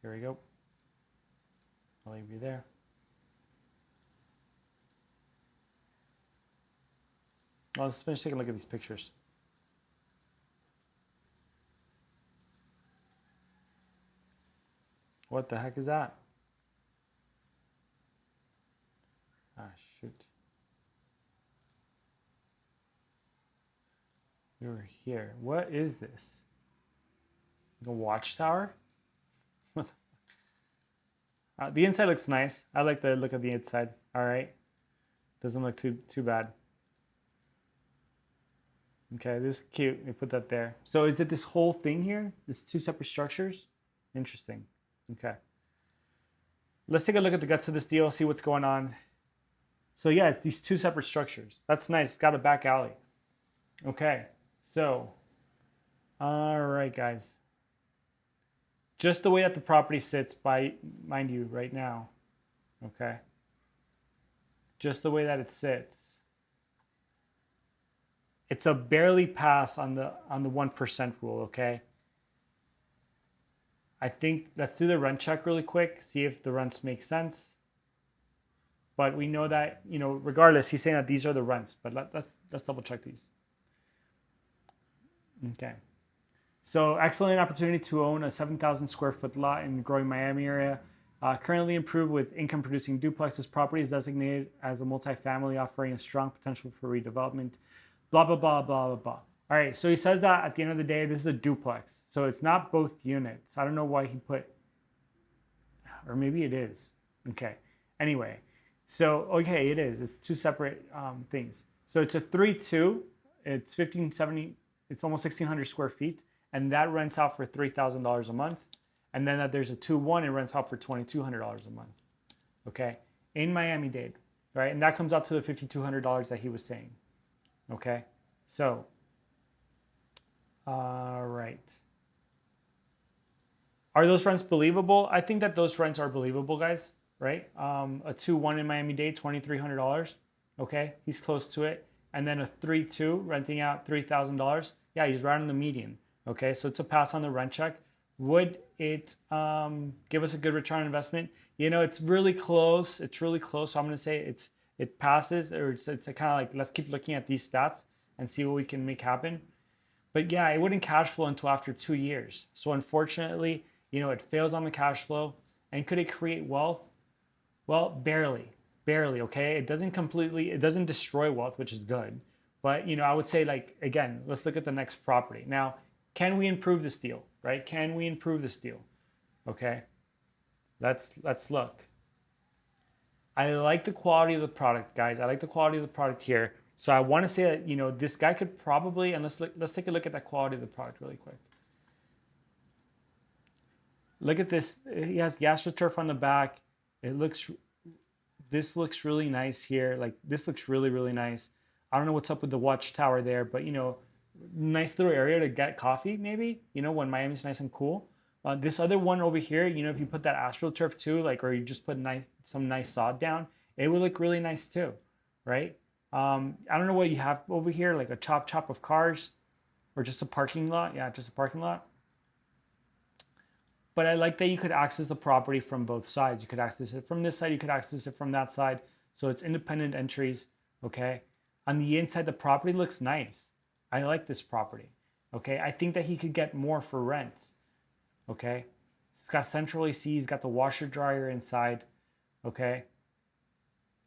Here we go. I'll leave you there. Well, let's finish taking a look at these pictures. What the heck is that? Ah, shoot. You're here. What is this? The watchtower? The inside looks nice. I like the look of the inside. All right. Doesn't look too bad. Okay, this is cute. We put that there. So is it this whole thing here? It's two separate structures? Interesting. Okay. Let's take a look at the guts of this deal, see what's going on. So yeah, it's these two separate structures. That's nice. It's got a back alley. Okay. So, all right, guys. Just the way that the property sits, mind you, right now, okay? Just the way that it sits. It's a barely pass on the 1% rule, okay? I think let's do the rent check really quick, see if the rents make sense. But we know that, you know, regardless, he's saying that these are the rents, but let's double check these. Okay. So excellent opportunity to own a 7,000 square foot lot in the growing Miami area. Currently improved with income producing duplex. This property is designated as a multifamily offering a strong potential for redevelopment. Blah, blah, blah, blah, blah, blah. All right, so he says that at the end of the day, this is a duplex. So it's not both units. I don't know why he put, or maybe it is. Okay, anyway. So, okay, it is. It's two separate things. So it's a 3-2. It's 1570. It's almost 1,600 square feet. And that rents out for $3,000 a month. And then there's a 2-1, it rents out for $2,200 a month. Okay, in Miami-Dade, right? And that comes out to the $5,200 that he was saying. Okay, so, all right. Are those rents believable? I think that those rents are believable, guys, right? A 2-1 in Miami-Dade, $2,300. Okay, he's close to it. And then a 3-2, renting out $3,000. Yeah, he's right on the median. Okay, so it's a pass on the rent check. Would it give us a good return on investment? You know, it's really close. It's really close. So I'm going to say it passes, or it's kind of like, let's keep looking at these stats and see what we can make happen. But yeah, it wouldn't cash flow until after 2 years. So unfortunately, you know, it fails on the cash flow. And could it create wealth? Well, barely, okay? It doesn't destroy wealth, which is good, But I would say, like, again, let's look at the next property. Now, can we improve this deal, right? Can we improve this deal? Okay, let's look. I like the quality of the product, guys. I like the quality of the product here. So I want to say that, this guy could probably, and let's take a look at that quality of the product really quick. Look at this. He has GastroTurf on the back. This looks really nice here. Like, this looks really, really nice. I don't know what's up with the watchtower there, but nice little area to get coffee maybe, when Miami's nice and cool. This other one over here, if you put that AstroTurf too, like, or you just put some nice sod down, it would look really nice too, right? I don't know what you have over here, like a chop of cars or just a parking lot. Yeah, just a parking lot. But I like that you could access the property from both sides. You could access it from this side, you could access it from that side. So it's independent entries, okay? On the inside, the property looks nice. I like this property, okay? I think that he could get more for rents, okay? It's got central AC, he's got the washer dryer inside, okay?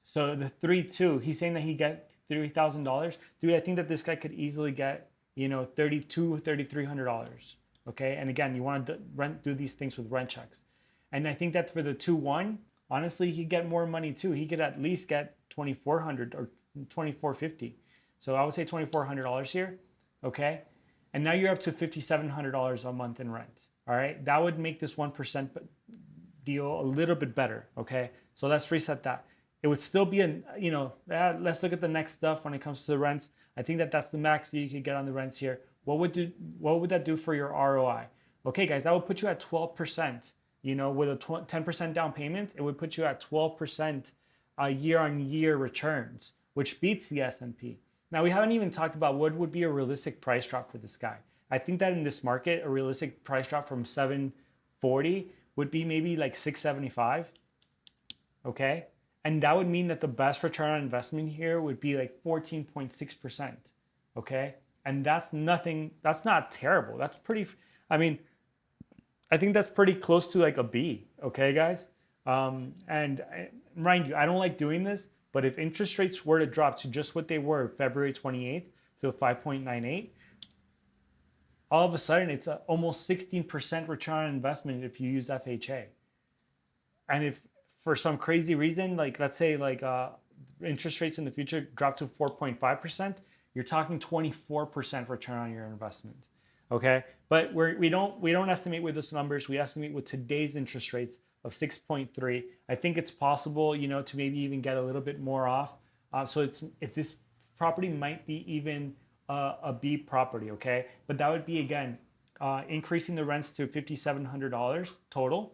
So the 3.2, he's saying that he get $3,000. Dude, I think that this guy could easily get, $3,300. Okay, and again, you want to do these things with rent checks. And I think that for the 2.1, honestly, he could get more money too. He could at least get $2,400 or $2,450. So I would say $2,400 here, okay? And now you're up to $5,700 a month in rent, all right? That would make this 1% deal a little bit better, okay? So let's reset that. It would still be let's look at the next stuff when it comes to the rents. I think that that's the max that you could get on the rents here. What would that do for your ROI? Okay, guys, that would put you at 12%. With a 10% down payment, it would put you at 12% year-on-year returns, which beats the S&P. Now, we haven't even talked about what would be a realistic price drop for this guy. I think that in this market, a realistic price drop from 740 would be maybe like 675. Okay, and that would mean that the best return on investment here would be like 14.6%. Okay. And that's not terrible. That's pretty, I think that's pretty close to like a B, okay, guys? And mind you, I don't like doing this, but if interest rates were to drop to just what they were February 28th to 5.98, all of a sudden it's almost 16% return on investment if you use FHA. And if for some crazy reason, like let's say like interest rates in the future drop to 4.5%, you're talking 24% return on your investment, okay? But we don't estimate with those numbers. We estimate with today's interest rates of 6.3. I think it's possible, to maybe even get a little bit more off. So if this property might be even a B property, okay? But that would be, again, increasing the rents to $5,700 total.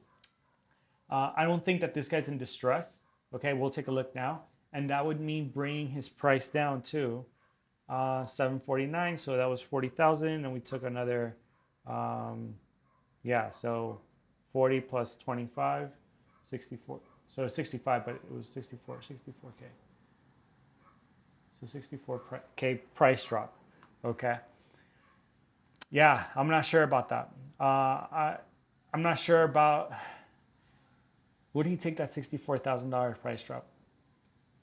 I don't think that this guy's in distress, okay? We'll take a look now. And that would mean bringing his price down to 749, so that was 40,000, and we took another so 40 plus 25, 64, so 65, but it was 64k, so 64k price drop. Okay, yeah, I'm not sure about that. I'm not sure about, would he take that $64,000 price drop?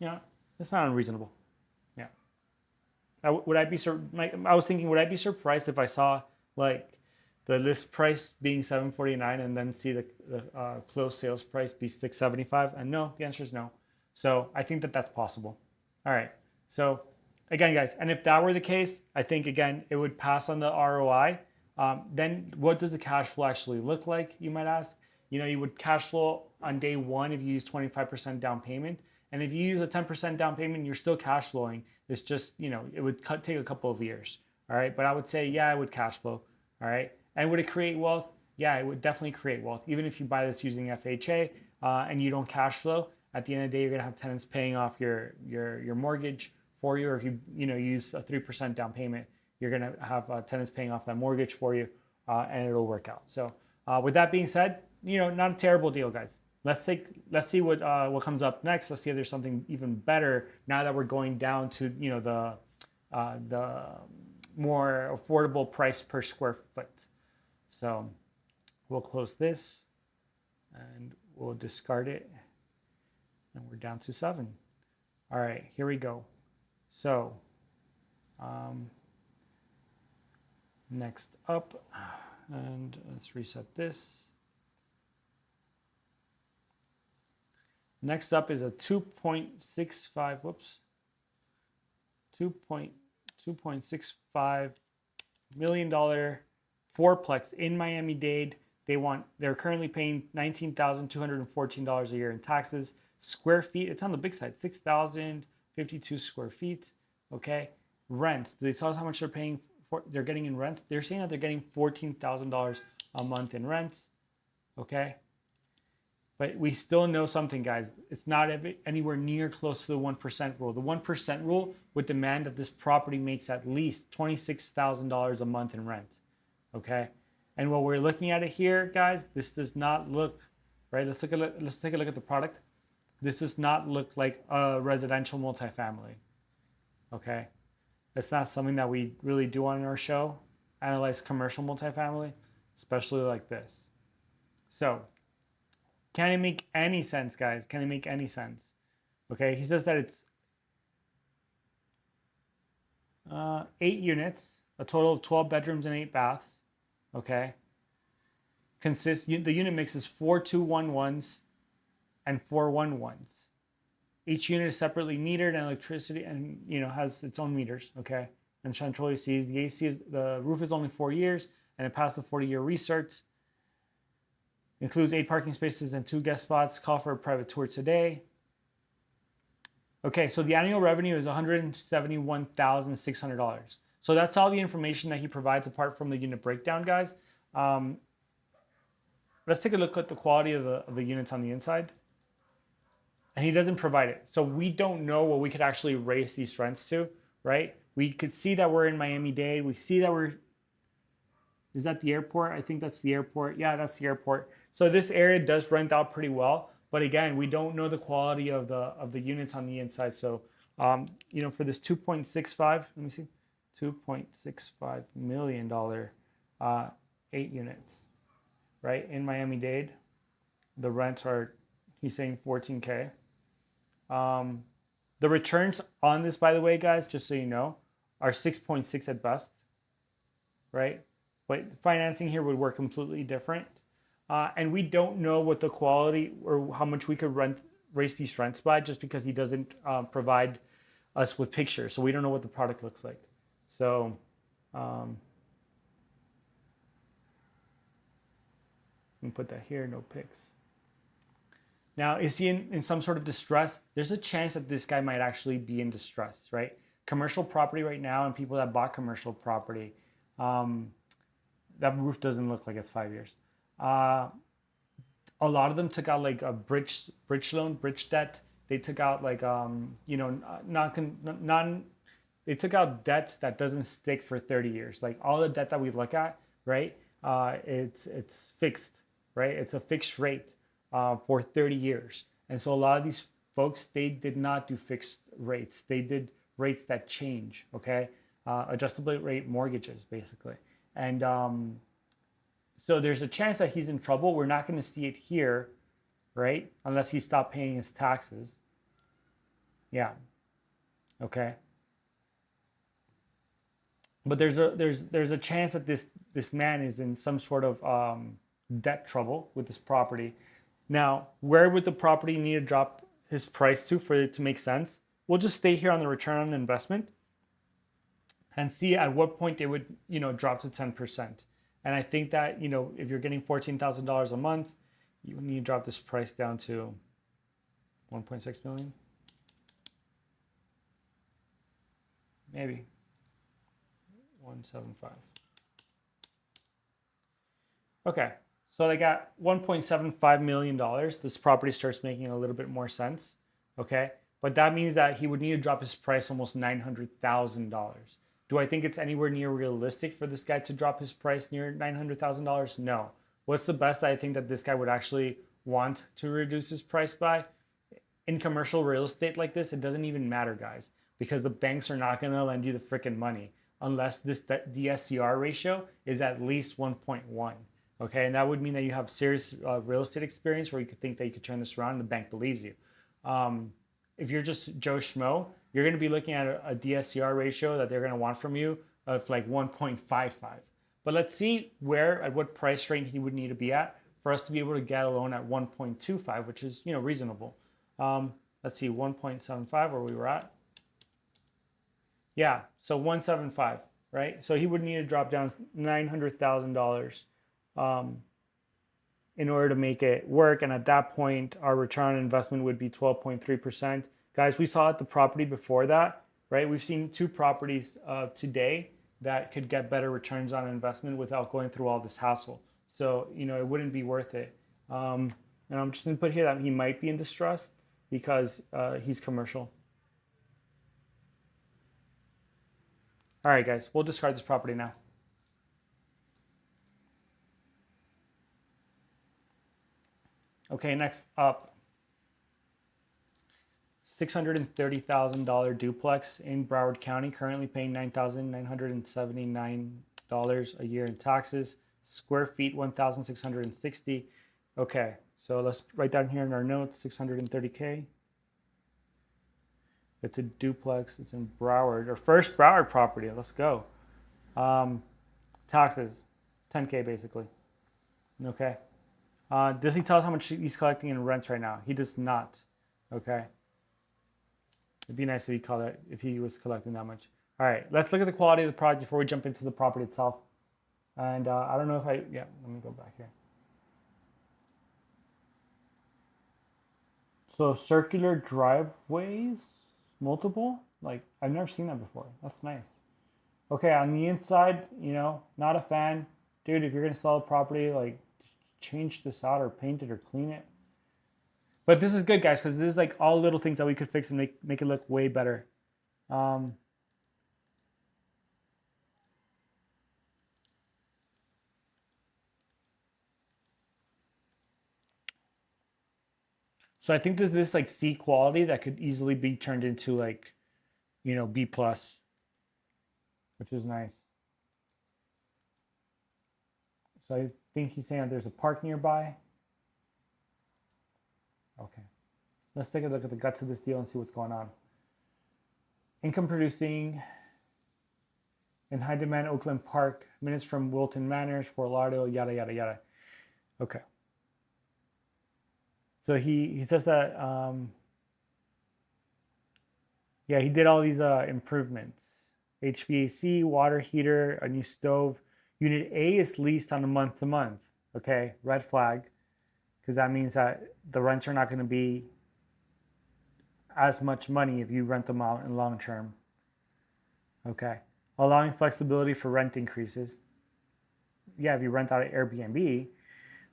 It's not unreasonable. I was thinking, would I be surprised if I saw like the list price being $749 and then see the closed sales price be $675? And no, the answer is no. So I think that that's possible. All right. So again, guys, and if that were the case, I think again it would pass on the ROI. Then what does the cash flow actually look like? You might ask. You would cash flow on day one if you use 25% down payment. And if you use a 10% down payment, you're still cash flowing. It's just, it would take a couple of years. All right. But I would say, yeah, it would cash flow. All right. And would it create wealth? Yeah, it would definitely create wealth. Even if you buy this using FHA and you don't cash flow, at the end of the day, you're going to have tenants paying off your mortgage for you. Or if you, use a 3% down payment, you're going to have tenants paying off that mortgage for you and it'll work out. So with that being said, not a terrible deal, guys. Let's see what comes up next. Let's see if there's something even better now that we're going down to the more affordable price per square foot. So we'll close this and we'll discard it, and we're down to 7. All right, here we go. So Next up, and let's reset this. Next up is a 2.65, whoops, $2.65 million fourplex in Miami Dade. They're currently paying $19,214 a year in taxes. Square feet, it's on the big side, 6,052 square feet. Okay. Rents, do they tell us how much they're getting in rent? They're saying that they're getting $14,000 a month in rents. Okay. But we still know something, guys. It's not anywhere near close to the 1% rule. The 1% rule would demand that this property makes at least $26,000 a month in rent. Okay. And while we're looking at it here, guys, this does not look, right? Let's take a look at the product. This does not look like a residential multifamily. Okay. That's not something that we really do on our show. Analyze commercial multifamily, especially like this. So, can it make any sense, guys? Can it make any sense? Okay, he says that it's 8 units, a total of 12 bedrooms and 8 baths. Okay, the unit mix is 4 211s and 4 11s. Each unit is separately metered and electricity, and has its own meters. Okay, and central ACs. The roof is only 4 years, and it passed the 40-year research. Includes 8 parking spaces and 2 guest spots. Call for a private tour today. Okay, so the annual revenue is $171,600. So that's all the information that he provides apart from the unit breakdown, guys. Let's take a look at the quality of the units on the inside. And he doesn't provide it. So we don't know what we could actually raise these rents to, right? We could see that we're in Miami-Dade. We see that is that the airport? I think that's the airport. Yeah, that's the airport. So this area does rent out pretty well, but again, we don't know the quality of the units on the inside. So, for this 2.65, let me see, $2.65 million, 8 units, right? In Miami-Dade, the rents are, he's saying $14K. The returns on this, by the way, guys, just so you know, are 6.6 at best, right? But financing here would work completely different. And we don't know what the quality or how much we could raise these rents by, just because he doesn't provide us with pictures. So we don't know what the product looks like. So let me put that here, no pics. Now, is he in some sort of distress? There's a chance that this guy might actually be in distress, right? Commercial property right now, and people that bought commercial property, that roof doesn't look like it's 5 years. A lot of them took out like a bridge debt. They took out like they took out debts that doesn't stick for 30 years. Like all the debt that we look at, right? It's fixed, right? It's a fixed rate for 30 years. And so a lot of these folks, they did not do fixed rates. They did rates that change, okay? Adjustable rate mortgages, basically. And so there's a chance that he's in trouble. We're not going to see it here, right? Unless he stopped paying his taxes. Yeah. Okay. But there's a chance that this man is in some sort of debt trouble with this property. Now, where would the property need to drop his price to for it to make sense? We'll just stay here on the return on investment and see at what point they would, drop to 10%. And I think that, if you're getting $14,000 a month, you would need to drop this price down to 1.6 million. Maybe 175. Okay. So they got $1.75 million. This property starts making a little bit more sense. Okay. But that means that he would need to drop his price almost $900,000. Do I think it's anywhere near realistic for this guy to drop his price near $900,000? No. What's the best I think that this guy would actually want to reduce his price by? In commercial real estate like this, it doesn't even matter, guys, because the banks are not going to lend you the freaking money unless the DSCR ratio is at least 1.1. Okay, and that would mean that you have serious real estate experience where you could think that you could turn this around and the bank believes you. if you're just Joe Schmo, you're going to be looking at a DSCR ratio that they're going to want from you of like 1.55. But let's see at what price range he would need to be at for us to be able to get a loan at 1.25, which is, reasonable. Let's see, 1.75 where we were at. Yeah, so 175, right? So he would need to drop down $900,000 in order to make it work. And at that point, our return on investment would be 12.3%. Guys, we saw at the property before that, right? We've seen 2 properties today that could get better returns on investment without going through all this hassle. So, it wouldn't be worth it. And I'm just going to put here that he might be in distress because he's commercial. All right, guys, we'll discard this property now. Okay, next up, $630,000 duplex in Broward County, currently paying $9,979 a year in taxes. Square feet, 1,660. Okay, so let's write down here in our notes, 630K. It's a duplex. It's in Broward, our first Broward property. Let's go. Taxes, 10K basically. Okay. Does he tell us how much he's collecting in rents right now? He does not. Okay. It'd be nice if he was collecting that much. All right, let's look at the quality of the project before we jump into the property itself. And I don't know if let me go back here. So circular driveways, multiple, like I've never seen that before. That's nice. Okay, on the inside, not a fan. Dude, if you're gonna sell a property, like just change this out or paint it or clean it. But this is good, guys, because this is like all little things that we could fix and make it look way better. So I think that this like C quality that could easily be turned into like, B plus, which is nice. So I think he's saying that there's a park nearby. Okay. Let's take a look at the guts of this deal and see what's going on. Income producing in high demand Oakland Park, minutes from Wilton Manors, Fort Lauderdale, yada, yada, yada. Okay. So he says that, he did all these improvements. HVAC, water heater, a new stove. Unit A is leased on a month-to-month. Okay, red flag, because that means that the rents are not going to be as much money if you rent them out in long term. Okay, allowing flexibility for rent increases. Yeah, if you rent out an Airbnb.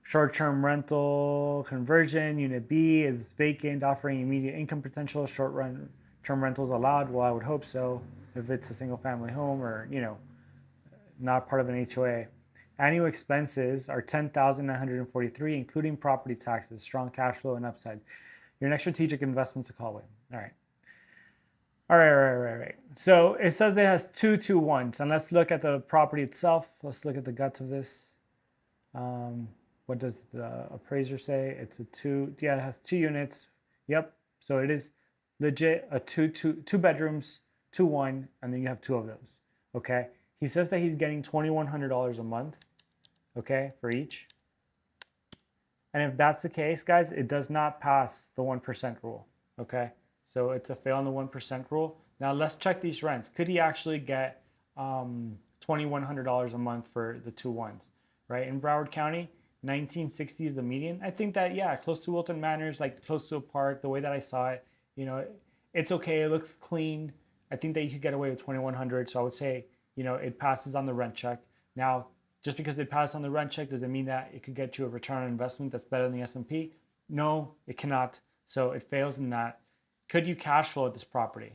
Short-term rental conversion, unit B is vacant, offering immediate income potential. Short-term rentals allowed. Well, I would hope so if it's a single-family home or, not part of an HOA. Annual expenses are $10,943, including property taxes, strong cash flow, and upside. Your next strategic investment's a call away. All right. So it says it has 2 2-1s, and let's look at the property itself. Let's look at the guts of this. What does the appraiser say? It's a 2. Yeah, it has 2 units. Yep. So it is legit a 2 bedrooms, 2-1, and then you have 2 of those. Okay. He says that he's getting $2,100 a month. Okay, for each. And if that's the case, guys, it does not pass the 1% rule. Okay. So it's a fail on the 1% rule. Now let's check these rents. Could he actually get $2,100 a month for the 2-1s? Right. In Broward County, 1960 is the median. I think that, close to Wilton Manors, like close to a park, the way that I saw it, it's okay. It looks clean. I think that you could get away with 2,100. So I would say, it passes on the rent check. Now, just because it passes on the rent check, does it mean that it could get you a return on investment that's better than the S&P? No, it cannot. So it fails in that. Could you cash flow at this property?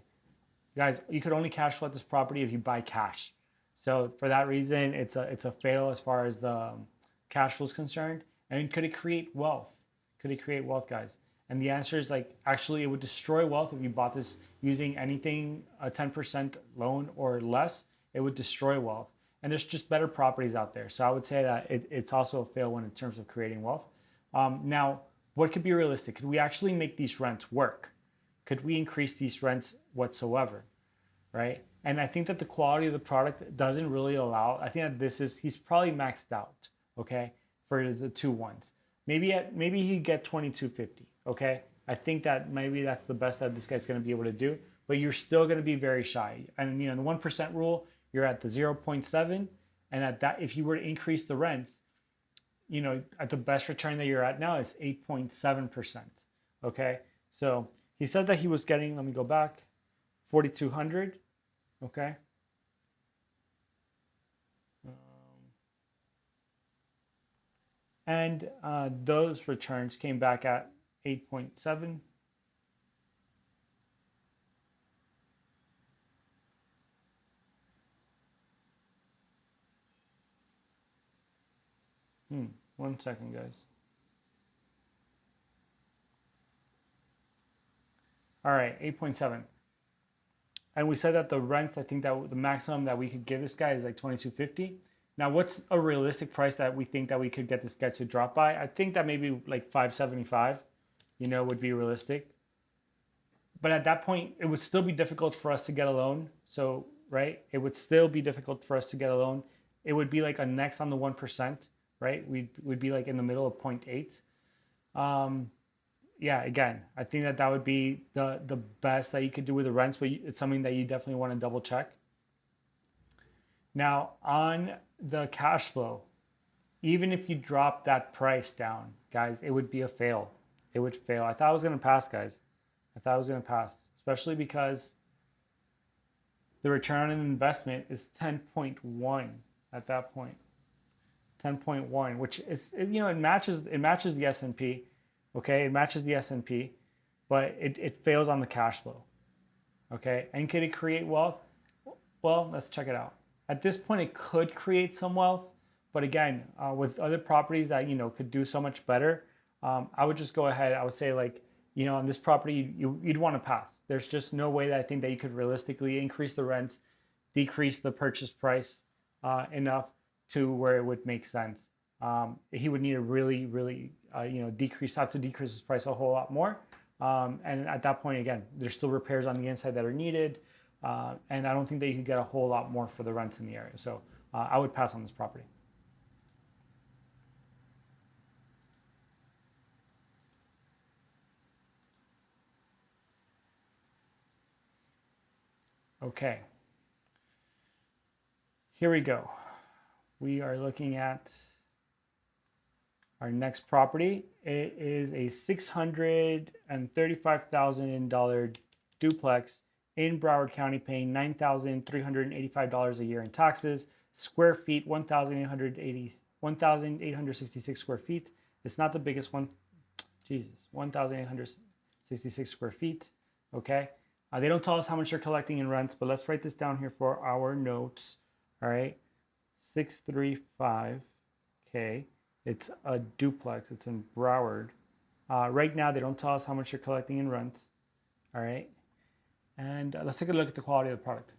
Guys, you could only cash flow at this property if you buy cash. So for that reason, it's a fail as far as the cash flow is concerned. And could it create wealth? Could it create wealth, guys? And the answer is actually it would destroy wealth if you bought this using anything, a 10% loan or less, it would destroy wealth. And there's just better properties out there. So I would say that it's also a fail one in terms of creating wealth. Now, what could be realistic? Could we actually make these rents work? could we increase these rents whatsoever, right? And I think that the quality of the product doesn't really allow. I think that he's probably maxed out, okay, for the 2-1s. Maybe he'd get 2250, okay? I think that maybe that's the best that this guy's going to be able to do, but you're still going to be very shy. And the 1% rule, you're at the 0.7, and at that, if you were to increase the rents, at the best return that you're at now is 8.7%. Okay, so he said that he was getting, let me go back, 4,200. Okay. And those returns came back at 8.7. One second, guys. All right, 8.7. And we said that the rents, I think that the maximum that we could give this guy is like 2250. Now, what's a realistic price that we think that we could get this guy to drop by? I think that maybe like 575, would be realistic. But at that point, it would still be difficult for us to get a loan. So, right, it would still be difficult for us to get a loan. It would be like a next on the 1%, right? We'd be like in the middle of 0.8. Yeah, again, I think that would be the best that you could do with the rents, but it's something that you definitely want to double check. Now, on the cash flow, even if you drop that price down, guys, it would be a fail. It would fail. I thought I was going to pass, guys. I thought I was going to pass, especially because the return on investment is 10.1 at that point. 10.1, which is, it matches the S&P. Okay, it matches the S&P, but it fails on the cash flow. Okay, and could it create wealth? Well, let's check it out. At this point, it could create some wealth, but again, with other properties that could do so much better, I would just go ahead. I would say, like, on this property, you'd want to pass. There's just no way that I think that you could realistically increase the rents, decrease the purchase price enough to where it would make sense. He would need to really have to decrease his price a whole lot more. And at that point, again, there's still repairs on the inside that are needed. And I don't think that you could get a whole lot more for the rents in the area. So I would pass on this property. Okay. Here we go. We are looking at our next property. It is a $635,000 duplex in Broward County, paying $9,385 a year in taxes. Square feet, 1,866 square feet. It's not the biggest one. Jesus, 1,866 square feet. Okay. They don't tell us how much they're collecting in rents, but let's write this down here for our notes. All right. 635K. It's a duplex. It's in Broward. Right now, they don't tell us how much you're collecting in rents. All right. And let's take a look at the quality of the product.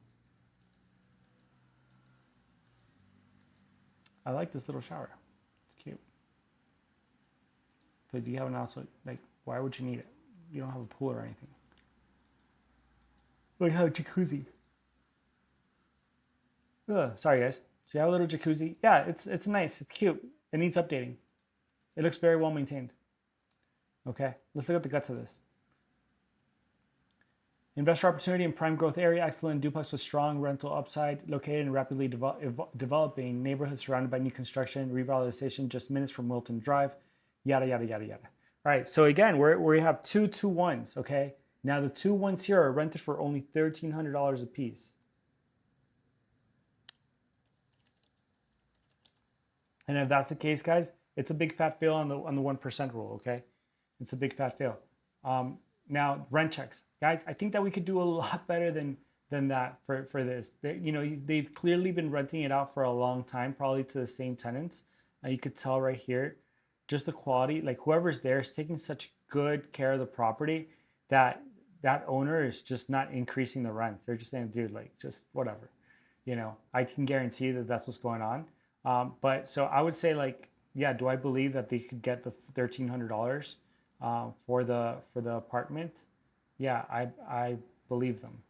I like this little shower. It's cute. But do you have an outside? Like, why would you need it? You don't have a pool or anything. Like, have a jacuzzi. Ugh, sorry, guys. So you have a little jacuzzi. Yeah, it's nice. It's cute. It needs updating. It looks very well maintained. Okay, let's look at the guts of this. Investor opportunity in prime growth area, excellent duplex with strong rental upside, located in rapidly developing neighborhood surrounded by new construction, revitalization, just minutes from Wilton Drive, yada, yada, yada, yada. All right, so again, we have two 2-1s, okay? Now the 2-1s here are rented for only $1,300 a piece. And if that's the case, guys, it's a big fat fail on the 1% rule, okay? It's a big fat fail. Now, rent checks. Guys, I think that we could do a lot better than that for this. They've clearly been renting it out for a long time, probably to the same tenants. You could tell right here, just the quality, like whoever's there is taking such good care of the property that owner is just not increasing the rents. They're just saying, dude, like, just whatever. I can guarantee that that's what's going on. But so I would say, like, yeah, do I believe that they could get the $1,300 for the apartment? yeah, I believe them.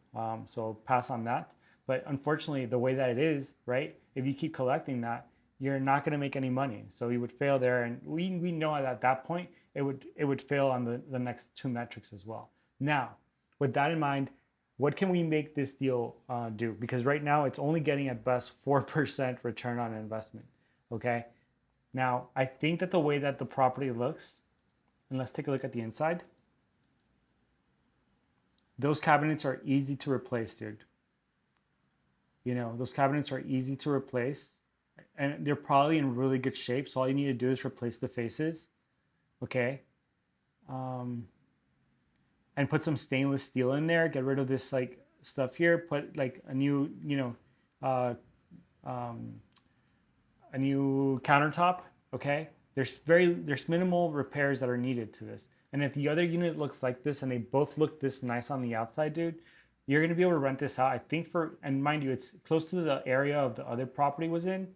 So pass on that. But unfortunately, the way that it is, right? If you keep collecting that, you're not going to make any money. So you would fail there, and we know at that point it would fail on the next two metrics as well. Now, with that in mind, what can we make this deal do? Because right now it's only getting at best 4% return on investment. Okay. Now, I think that the way that the property looks, and let's take a look at the inside. Those cabinets are easy to replace, dude. You know, those cabinets are easy to replace and they're probably in really good shape. So all you need to do is replace the faces. Okay. Um, and put some stainless steel in there. Get rid of this like stuff here. Put like a new, uh, um, a new countertop. Okay. There's minimal repairs that are needed to this. And if the other unit looks like this and they both look this nice on the outside, dude, you're gonna be able to rent this out. I think and mind you, it's close to the area of the other property was in.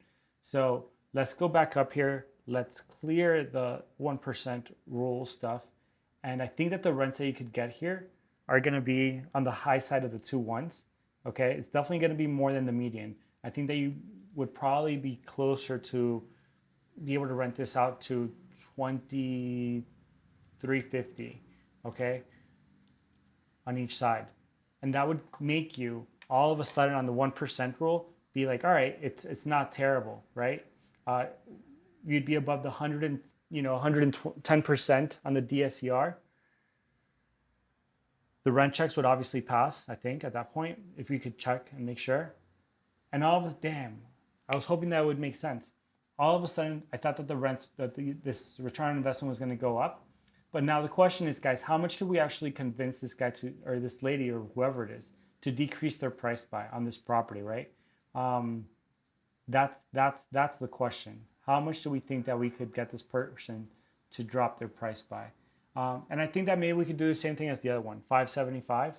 So let's go back up here. Let's clear the 1% rule stuff. And I think that the rents that you could get here are going to be on the high side of the 2 1s. Okay, it's definitely going to be more than the median. I think that you would probably be closer to be able to rent this out to 2350. Okay, on each side, and that would make you all of a sudden on the 1% rule be like, all right, it's not terrible, right? You'd be above the 110% on the DSCR. The rent checks would obviously pass, I think, at that point, if you could check and make sure. And all of a damn, I was hoping that would make sense. All of a sudden, I thought that this return on investment was going to go up. But now the question is, guys, how much could we actually convince this guy to, or this lady, or whoever it is, to decrease their price by on this property, right? That's the question. How much do we think that we could get this person to drop their price by? And I think that maybe we could do the same thing as the other one, 575,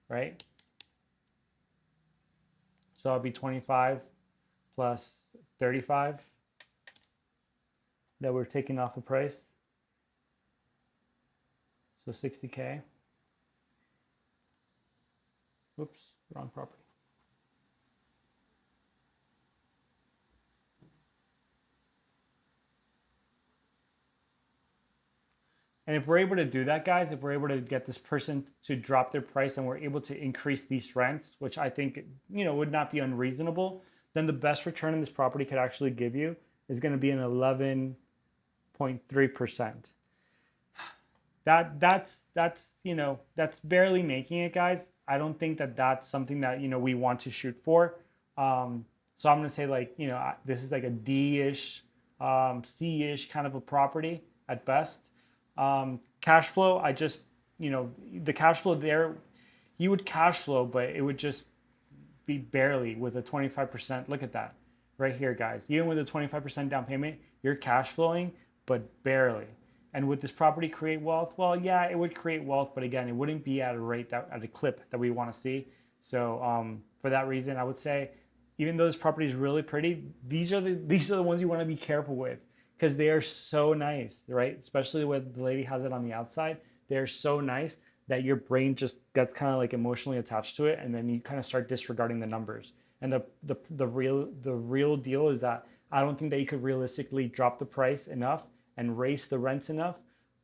right? So it'll be 25 plus 35 that we're taking off the price. So 60K. Oops, wrong property. And if we're able to do that, guys, if we're able to get this person to drop their price and we're able to increase these rents, which I think, would not be unreasonable, then the best return in this property could actually give you is going to be an 11.3%. That's barely making it, guys. I don't think that that's something that, we want to shoot for. So I'm going to say this is like a D-ish, C-ish kind of a property at best. Cash flow, the cash flow there, you would cash flow, but it would just be barely with a 25%. Look at that right here, guys. Even with a 25% down payment, you're cash flowing, but barely. And would this property create wealth? Well, yeah, it would create wealth, but again, it wouldn't be at a clip that we want to see. So for that reason, I would say, even though this property is really pretty, these are the ones you want to be careful with, because they are so nice, right? Especially when the lady has it on the outside. They're so nice that your brain just gets kind of like emotionally attached to it, and then you kind of start disregarding the numbers. And the real deal is that I don't think that you could realistically drop the price enough and raise the rents enough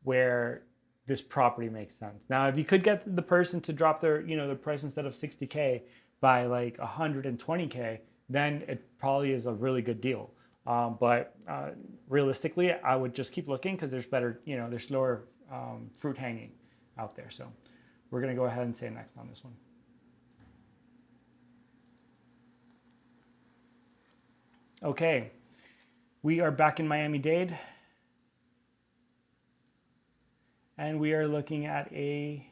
where this property makes sense. Now, if you could get the person to drop their price instead of 60K by like 120K, then it probably is a really good deal. But realistically, I would just keep looking, because there's lower fruit hanging out there. So we're going to go ahead and say next on this one. Okay, we are back in Miami Dade, and we are looking at a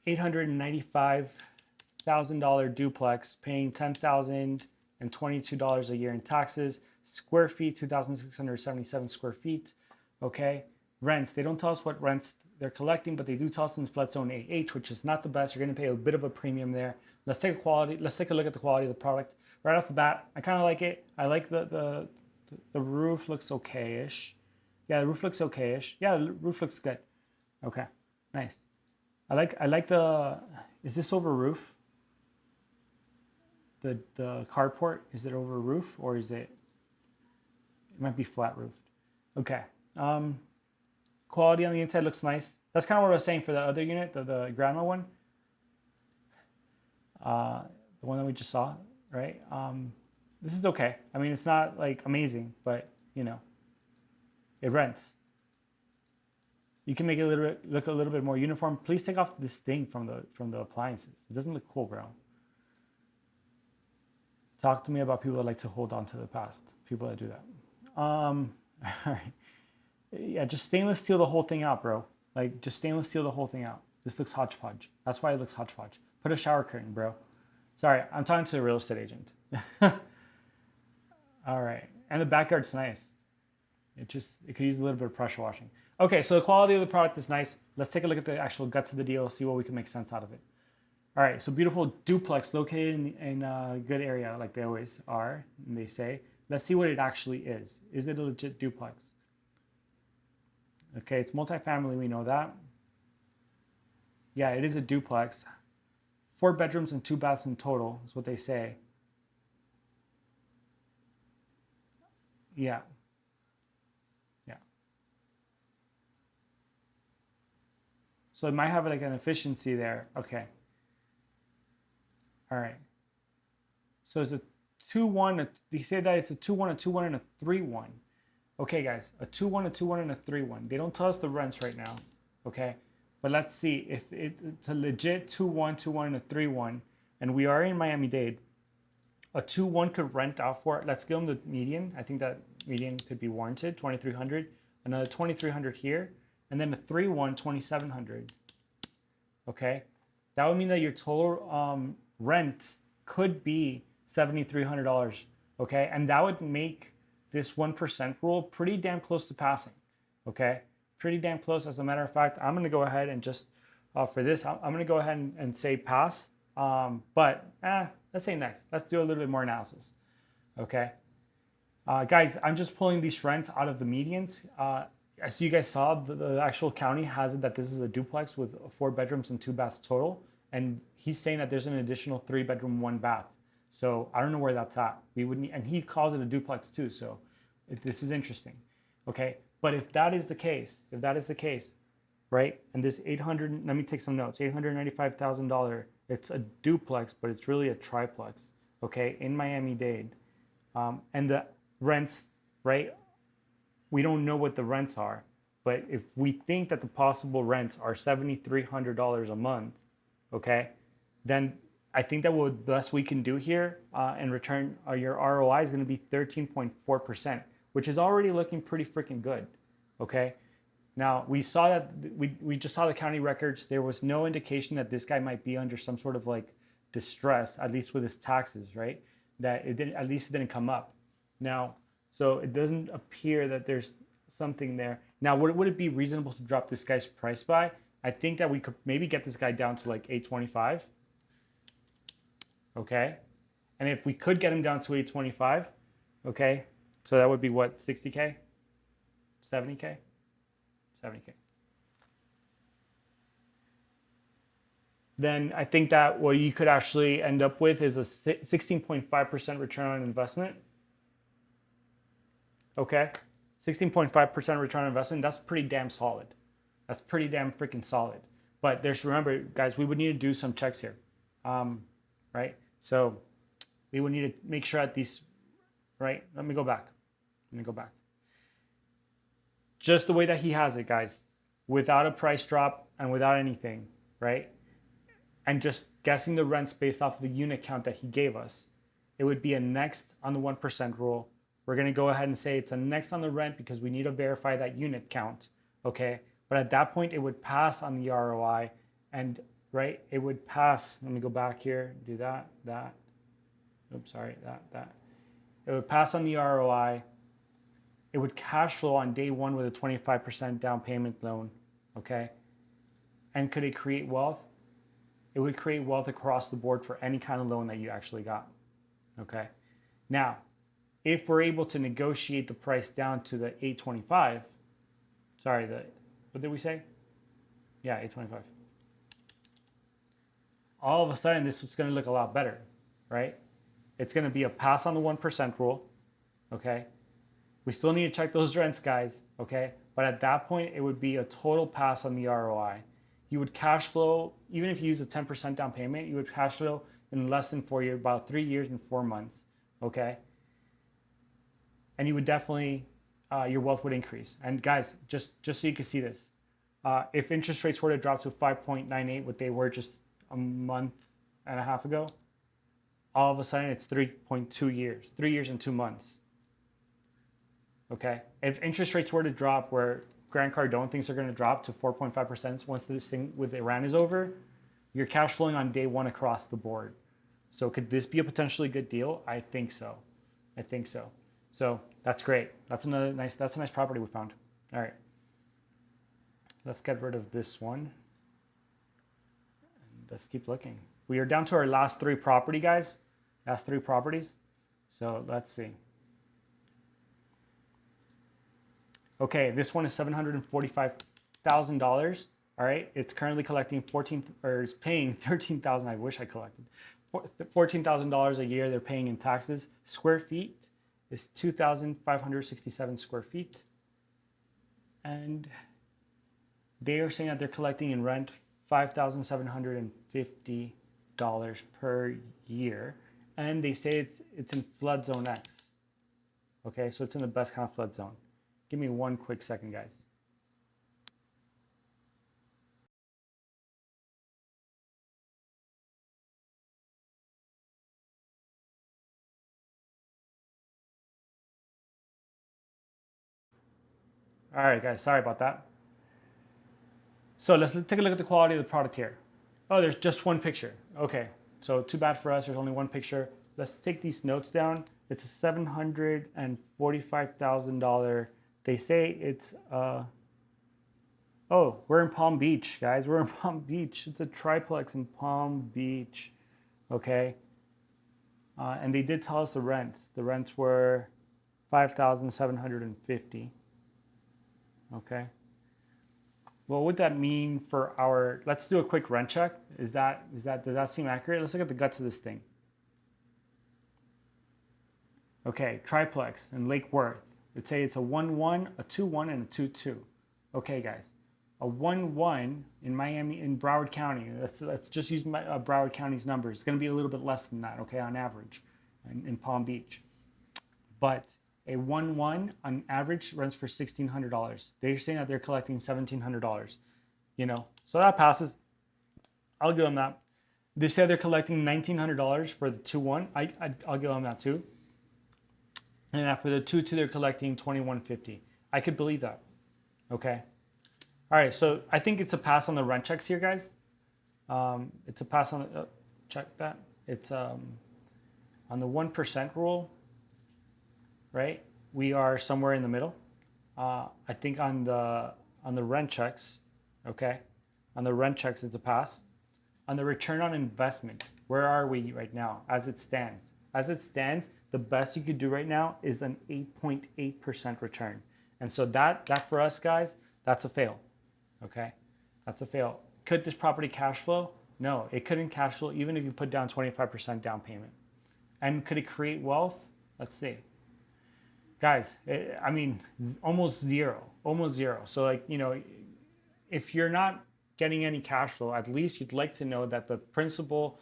$895,000 duplex, paying $10,022 a year in taxes. Square feet, 2,677 square feet. Okay, rents. They don't tell us what rents they're collecting, but they do tell us in flood zone AH, which is not the best. You're going to pay a bit of a premium there. Let's take a look at the quality of the product. Right off the bat, I kind of like it. I like the roof looks okay-ish. Yeah, the roof looks okay-ish. Yeah, the roof looks good. Okay, nice. I like the, is this over roof? The carport, is it over roof or is it might be flat roofed. Okay. Quality on the inside looks nice. That's kind of what I was saying for the other unit, the grandma one. The one that we just saw, right? This is okay. I mean, it's not like amazing, but you know, it rents. You can make it look a little bit more uniform. Please take off this thing from the appliances. It doesn't look cool, bro. Talk to me about people that like to hold on to the past. People that do that. All right. Yeah, just stainless steel the whole thing out, bro. Like, just stainless steel the whole thing out. This looks hodgepodge. That's why it looks hodgepodge. Put a shower curtain, bro. Sorry, I'm talking to a real estate agent. All right. And the backyard's nice. It could use a little bit of pressure washing. Okay, so the quality of the product is nice. Let's take a look at the actual guts of the deal, see what we can make sense out of it. All right, so beautiful duplex located in a good area like they always are, and they say. Let's see what it actually is. Is it a legit duplex? Okay, it's multifamily, we know that. Yeah, it is a duplex. 4 bedrooms and 2 baths in total is what they say. Yeah. Yeah. So it might have like an efficiency there. Okay. All right. So it's a 2-1. They say that it's a 2-1, a 2-1, and a 3-1. Okay, guys, a 2-1, a 2-1, and a 3-1. They don't tell us the rents right now. Okay. But let's see if it's a legit 2-1, 2-1, and a 3-1, and we are in Miami Dade. A 2-1 could rent out for, let's give them the median. I think that median could be warranted, 2,300. Another 2,300 here, and then a 3-1, 2,700. Okay, that would mean that your total rent could be $7,300. Okay, and that would make this 1% rule pretty damn close to passing. Okay. Pretty damn close. As a matter of fact, I'm going to go ahead and just, for this, I'm going to go ahead and say pass. But let's say next. Let's do a little bit more analysis. Okay. Guys, I'm just pulling these rents out of the medians. As you guys saw, the actual county has it that this is a duplex with 4 bedrooms and 2 baths total. And he's saying that there's an additional 3 bedroom, 1 bath. So I don't know where that's at. We would need, and he calls it a duplex too. So this is interesting. Okay. But if that is the case, right? And this 800, let me take some notes. $895,000. It's a duplex, but it's really a triplex. Okay, in Miami Dade, and the rents, right? We don't know what the rents are, but if we think that the possible rents are $7,300 a month, okay, then I think that what the best we can do here in return, your ROI is going to be 13.4%. Which is already looking pretty freaking good, okay? Now, we saw that, we just saw the county records. There was no indication that this guy might be under some sort of like distress, at least with his taxes, right? That it didn't, at least it didn't come up. Now, so it doesn't appear that there's something there. Now, would it be reasonable to drop this guy's price by? I think that we could maybe get this guy down to like 825, okay? And if we could get him down to 825, okay? So that would be what, 60K? 70K? 70K. Then I think that what you could actually end up with is a 16.5% return on investment. Okay? 16.5% return on investment. That's pretty damn solid. That's pretty damn freaking solid. But remember, guys, we would need to do some checks here. Right? So we would need to make sure that these, right? Let me go back. Just the way that he has it, guys, without a price drop and without anything, right? And just guessing the rents based off of the unit count that he gave us, it would be a next on the 1% rule. We're going to go ahead and say it's a next on the rent because we need to verify that unit count, okay? But at that point, it would pass on the ROI and, right, it would pass. Let me go back here, do that. Oops, sorry, that. It would pass on the ROI. It would cash flow on day one with a 25% down payment loan, okay? And could it create wealth? It would create wealth across the board for any kind of loan that you actually got, okay? Now, if we're able to negotiate the price down to the 825, sorry, what did we say? Yeah, 825. all of a sudden this is going to look a lot better, right? It's going to be a pass on the 1% rule, okay? We still need to check those rents, guys, okay? But at that point, it would be a total pass on the ROI. You would cash flow, even if you use a 10% down payment, you would cash flow in less than 4 years, about 3 years and 4 months, okay? And you would definitely, your wealth would increase. And guys, just so you can see this, if interest rates were to drop to 5.98, what they were just a month and a half ago, all of a sudden it's 3.2 years, 3 years and 2 months. Okay, if interest rates were to drop where Grant Cardone thinks they're going to drop to 4.5% once this thing with Iran is over, you're cash flowing on day one across the board. So could this be a potentially good deal? I think so. I think so. So that's great. That's a nice property we found. All right. Let's get rid of this one. And let's keep looking. We are down to our last 3 property, guys. Last 3 properties. So let's see. Okay, this one is $745,000. All right, it's currently collecting it's paying $13,000. I wish I collected $14,000 a year. They're paying in taxes. Square feet is 2,567 square feet, and they are saying that they're collecting in rent $5,750 per year, and they say it's in flood zone X. Okay, so it's in the best kind of flood zone. Give me one quick second, guys. All right, guys, sorry about that. So let's take a look at the quality of the product here. Oh, there's just one picture. Okay, so too bad for us, there's only one picture. Let's take these notes down. It's a $745,000. They say it's, oh, we're in Palm Beach, guys. We're in Palm Beach. It's a triplex in Palm Beach, okay? And they did tell us the rents. The rents were $5,750, okay? What would that mean for our, let's do a quick rent check. Does that seem accurate? Let's look at the guts of this thing. Okay, triplex in Lake Worth. Let's say it's a 1-1, a 2-1, and a 2-2. Okay, guys. A 1-1 in Miami, in Broward County. Let's just use Broward County's numbers. It's going to be a little bit less than that, okay, on average, in Palm Beach. But a 1-1 on average rents for $1,600. They're saying that they're collecting $1,700. You know, so that passes. I'll give them that. They say they're collecting $1,900 for the 2-1. I'll give them that too. And after the 2-2, they're collecting $2,150. I could believe that. Okay. All right. So I think it's a pass on the rent checks here, guys. It's a pass on the, check that. It's on the 1% rule, right? We are somewhere in the middle. I think on the rent checks, okay? On the rent checks, it's a pass. On the return on investment, where are we right now as it stands? As it stands, the best you could do right now is an 8.8% return. And so that for us, guys, that's a fail, okay? That's a fail. Could this property cash flow? No, it couldn't cash flow even if you put down 25% down payment. And could it create wealth? Let's see. Guys, I mean, almost zero. So like, you know, if you're not getting any cash flow, at least you'd like to know that the principal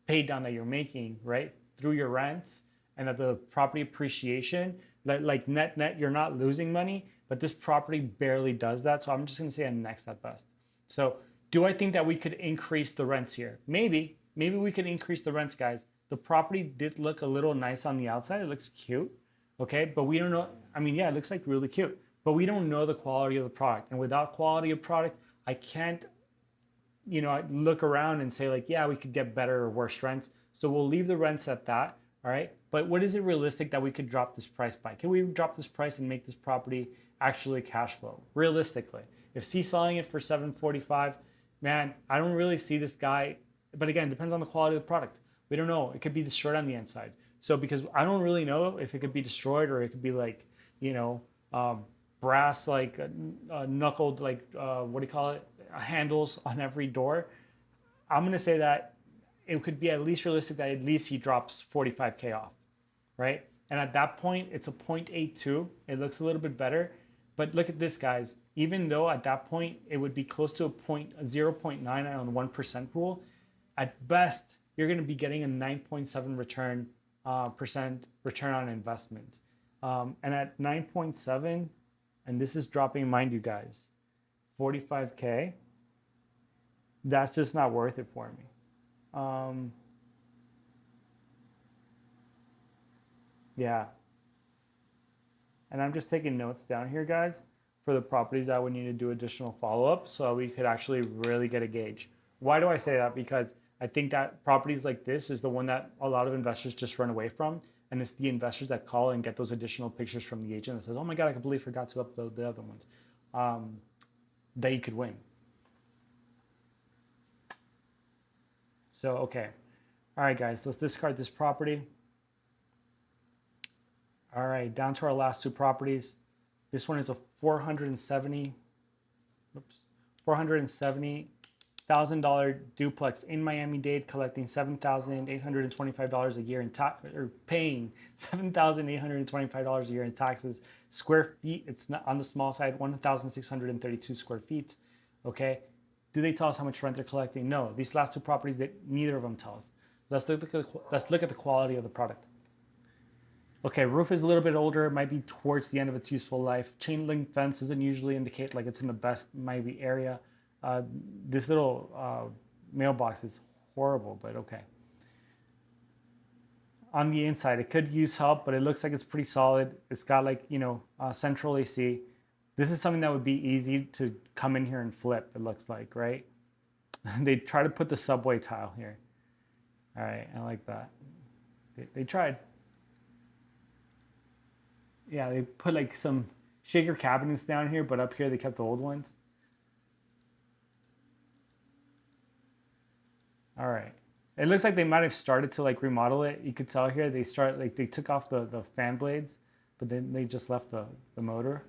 pay down that you're making, right, through your rents, and that the property appreciation, like net, you're not losing money, but this property barely does that. So I'm just gonna say a next at best. So do I think that we could increase the rents here? Maybe we could increase the rents, guys. The property did look a little nice on the outside. It looks cute, okay? But we don't know, I mean, yeah, it looks like really cute, but we don't know the quality of the product. And without quality of product, I can't, you know, look around and say like, yeah, we could get better or worse rents. So we'll leave the rents at that, all right? But what is it realistic that we could drop this price by? Can we drop this price and make this property actually cash flow? Realistically, if C's selling it for $745, man, I don't really see this guy, but again, it depends on the quality of the product. We don't know, it could be destroyed on the inside. So because I don't really know if it could be destroyed or it could be like, you know, brass, like knuckled, like, what do you call it? Handles on every door. I'm gonna say that it could be at least realistic that at least he drops 45K off, right? And at that point, it's a 0.82. It looks a little bit better. But look at this, guys. Even though at that point, it would be close to a 0.9 on the 1% rule, at best, you're going to be getting a 9.7 percent return on investment. And at 9.7, and this is dropping, mind you guys, 45K, that's just not worth it for me. Yeah. And I'm just taking notes down here, guys, for the properties that we need to do additional follow-up so we could actually really get a gauge. Why do I say that? Because I think that properties like this is the one that a lot of investors just run away from. And it's the investors that call and get those additional pictures from the agent that says, oh my God, I completely forgot to upload the other ones, that you could win. So, okay. All right, guys, let's discard this property. All right, down to our last two properties. This one is a $470,000 duplex in Miami Dade, collecting $7,825 a year in or paying $7,825 a year in taxes. Square feet, it's not on the small side, 1,632 square feet. Okay. Do they tell us how much rent they're collecting? No. These last two properties, neither of them tell us. Let's look at the quality of the product. Okay, roof is a little bit older. It might be towards the end of its useful life. Chain link fence doesn't usually indicate like it's in the best maybe area. This little mailbox is horrible, but okay. On the inside, it could use help, but it looks like it's pretty solid. It's got like, central AC. This is something that would be easy to come in here and flip, it looks like, right? They try to put the subway tile here. All right, I like that. They tried. Yeah, they put like some shaker cabinets down here, but up here they kept the old ones. All right. It looks like they might have started to like remodel it. You could tell here they took off the fan blades, but then they just left the motor.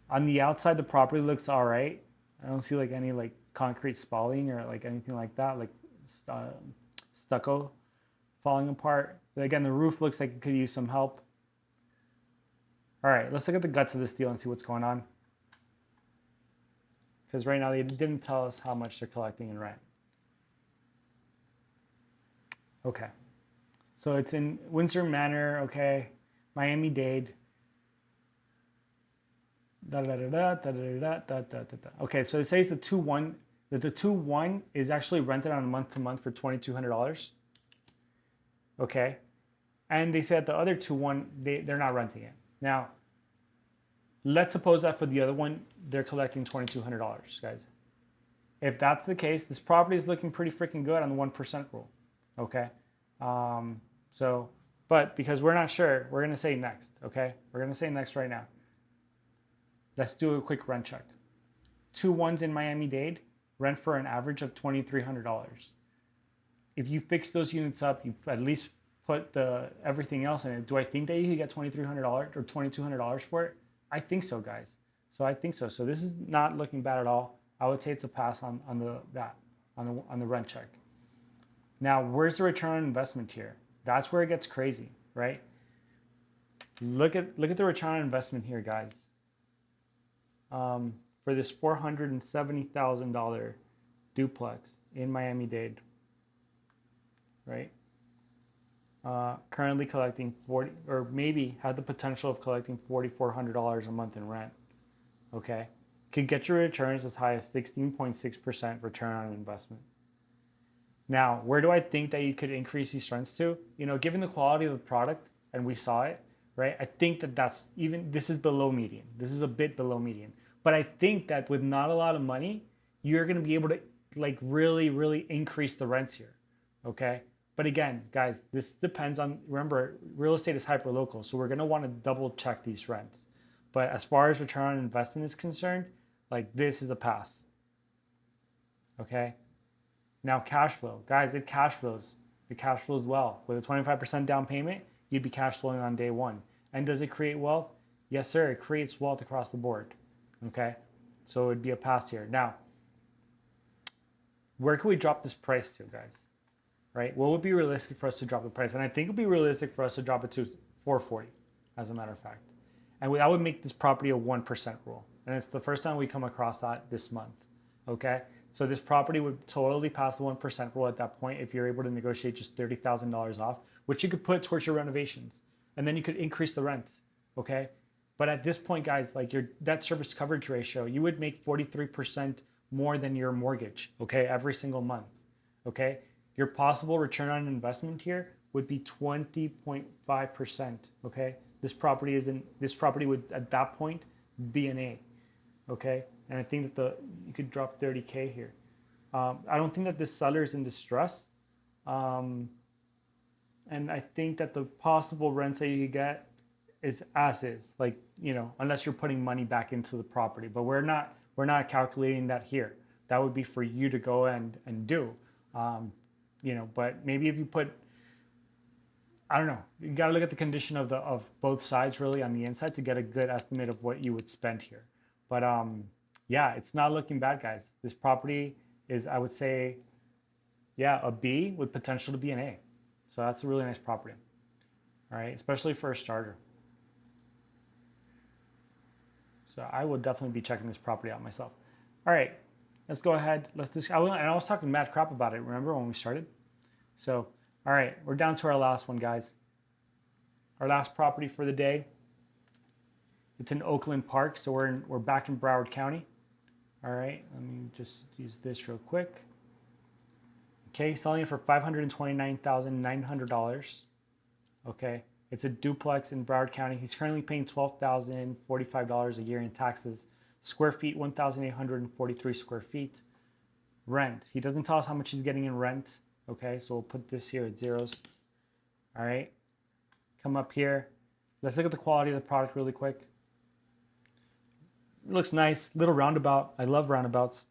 On the outside, the property looks all right. I don't see like any like concrete spalling or like anything like that, like stucco falling apart. But again, the roof looks like it could use some help. All right, let's look at the guts of this deal and see what's going on. Because right now they didn't tell us how much they're collecting in rent. Okay, so it's in Windsor Manor, okay, Miami Dade. Okay, so it says the 2-1, that the 2-1 is actually rented on a month-to-month for $2,200. Okay, and they said the other 2-1, they're not renting it. Now, let's suppose that for the other one, they're collecting $2,200, guys. If that's the case, this property is looking pretty freaking good on the 1% rule, okay? But because we're not sure, we're gonna say next, okay? We're gonna say next right now. Let's do a quick rent check. 2-1s in Miami-Dade, rent for an average of $2,300. If you fix those units up, you at least put everything else in it. Do I think that you could get $2,300 or $2,200 for it? I think so, guys. So I think so. So this is not looking bad at all. I would say it's a pass on the rent check. Now, where's the return on investment here? That's where it gets crazy, right? Look at the return on investment here, guys. For this $470,000 duplex in Miami-Dade, right? Currently collecting 40, or maybe had the potential of collecting $4,400 a month in rent. Okay, could get your returns as high as 16.6% return on investment. Now, where do I think that you could increase these rents to? Given the quality of the product, and we saw it, right? I think that this is below median. This is a bit below median. But I think that with not a lot of money, you're going to be able to like really, really increase the rents here. Okay. But again, guys, this depends on, remember, real estate is hyper-local, so we're going to want to double check these rents. But as far as return on investment is concerned, like this is a pass. Okay. Now cash flow. Guys, it cash flows. It cash flows well. With a 25% down payment, you'd be cash flowing on day one. And does it create wealth? Yes, sir. It creates wealth across the board. Okay. So it would be a pass here. Now, where can we drop this price to, guys? right? What would be realistic for us to drop the price? And I think it would be realistic for us to drop it to 440, as a matter of fact. And that would make this property a 1% rule. And it's the first time we come across that this month, okay? So this property would totally pass the 1% rule at that point if you're able to negotiate just $30,000 off, which you could put towards your renovations. And then you could increase the rent, okay? But at this point, guys, like your debt service coverage ratio, you would make 43% more than your mortgage, okay, every single month, okay? Your possible return on investment here would be 20.5%, okay? This property would at that point be an A, okay? And I think that you could drop 30K here. I don't think that this seller is in distress. And I think that the possible rents that you could get is as is, like, you know, unless you're putting money back into the property. But we're not calculating that here. That would be for you to go and do. You know, but maybe if you put, I don't know, you got to look at the condition of both sides really on the inside to get a good estimate of what you would spend here. But yeah, it's not looking bad, guys. This property is, I would say, yeah, a B with potential to be an A. So that's a really nice property. All right, especially for a starter. So I will definitely be checking this property out myself. All right, let's go ahead. And I was talking mad crap about it, remember when we started? So, all right, we're down to our last one, guys. Our last property for the day. It's in Oakland Park, so we're back in Broward County. All right, let me just use this real quick. Okay, selling it for $529,900. Okay, it's a duplex in Broward County. He's currently paying $12,045 a year in taxes. Square feet, 1,843 square feet. Rent, he doesn't tell us how much he's getting in rent. Okay, so we'll put this here at zeros. All right, come up here. Let's look at the quality of the product really quick. It looks nice, little roundabout. I love roundabouts.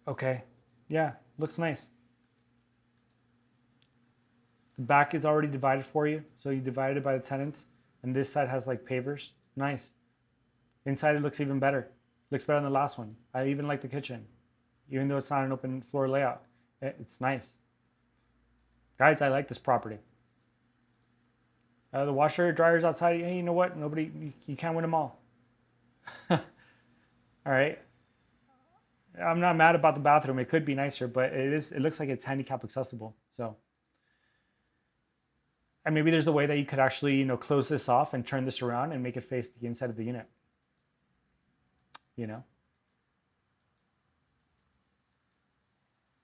Okay, yeah, looks nice. The back is already divided for you, so you divide it by the tenants, and this side has like pavers. Nice. Inside it looks even better. Looks better than the last one. I even like the kitchen, even though it's not an open floor layout. It's nice. Guys, I like this property. The washer dryers outside, hey, you know what? You can't win them all. All right. I'm not mad about the bathroom. It could be nicer, but it looks like it's handicap accessible. So, and maybe there's a way that you could actually, you know, close this off and turn this around and make it face the inside of the unit. You know?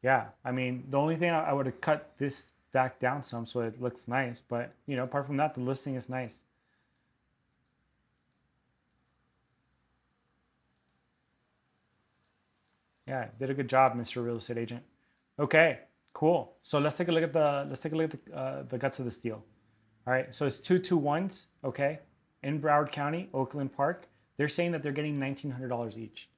Yeah, I mean, the only thing I would have cut this back down some so it looks nice, but you know, apart from that, the listing is nice. Yeah, did a good job, Mr. Real Estate Agent. Okay, cool. So let's take a look at the guts of this deal. All right, so it's 221s, okay, in Broward County, Oakland Park. They're saying that they're getting $1,900 each.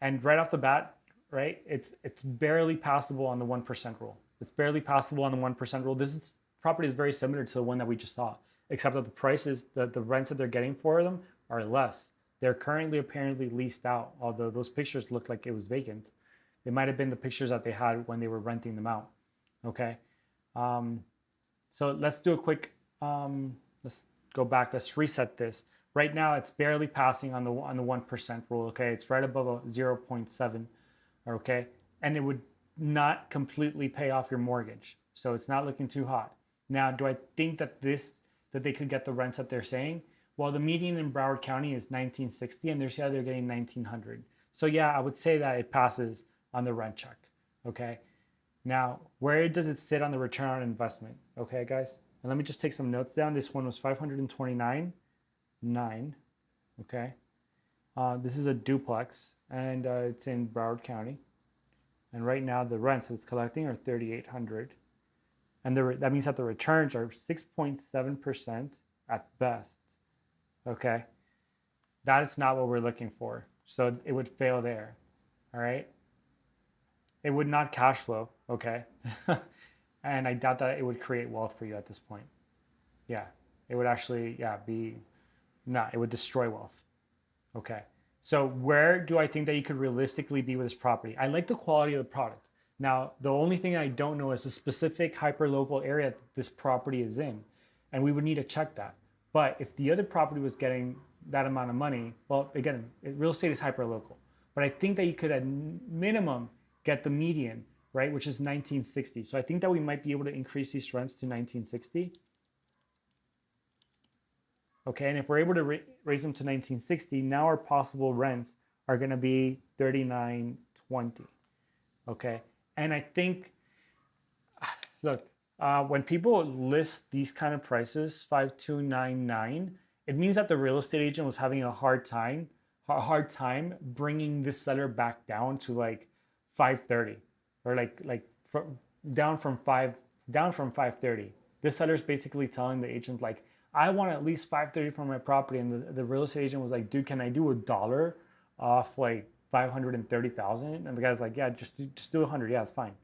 And right off the bat, right, it's barely passable on the 1% rule. It's barely passable on the 1% rule. This property is very similar to the one that we just saw, except that the prices, the rents that they're getting for them are less. They're currently apparently leased out, although those pictures look like it was vacant. They might have been the pictures that they had when they were renting them out. Okay, so let's do a quick. Let's go back. Let's reset this. Right now, it's barely passing on the 1% rule. Okay, it's right above a 0.7. Okay, and it would not completely pay off your mortgage, so it's not looking too hot. Now, do I think that they could get the rents that they're saying? Well, the median in Broward County is $1,960, and they're getting $1,900. So yeah, I would say that it passes on the rent check. Okay. Now, where does it sit on the return on investment? Okay, guys. And let me just take some notes down. This one was 529.9. Okay. This is a duplex, and it's in Broward County. And right now, the rents it's collecting are $3,800, and that means that the returns are 6.7% at best. Okay, that is not what we're looking for. So it would fail there. All right. It would not cash flow. Okay. And I doubt that it would create wealth for you at this point. Yeah. It would actually, it would destroy wealth. Okay. So where do I think that you could realistically be with this property? I like the quality of the product. Now, the only thing I don't know is the specific hyperlocal area that this property is in, and we would need to check that. But if the other property was getting that amount of money, well, again, real estate is hyperlocal. But I think that you could at minimum get the median, right, which is 1960. So I think that we might be able to increase these rents to 1960. Okay, and if we're able to raise them to 1960, now our possible rents are going to be 3920. Okay, and I think, look, when people list these kind of prices, 5299, it means that the real estate agent was having a hard time bringing this seller back down to like 530, or down from 530. This seller's basically telling the agent like, I want at least 530 for my property, and the real estate agent was like, dude, can I do $1 off like 530,000? And the guy's like, yeah, just do 100. Yeah, it's fine.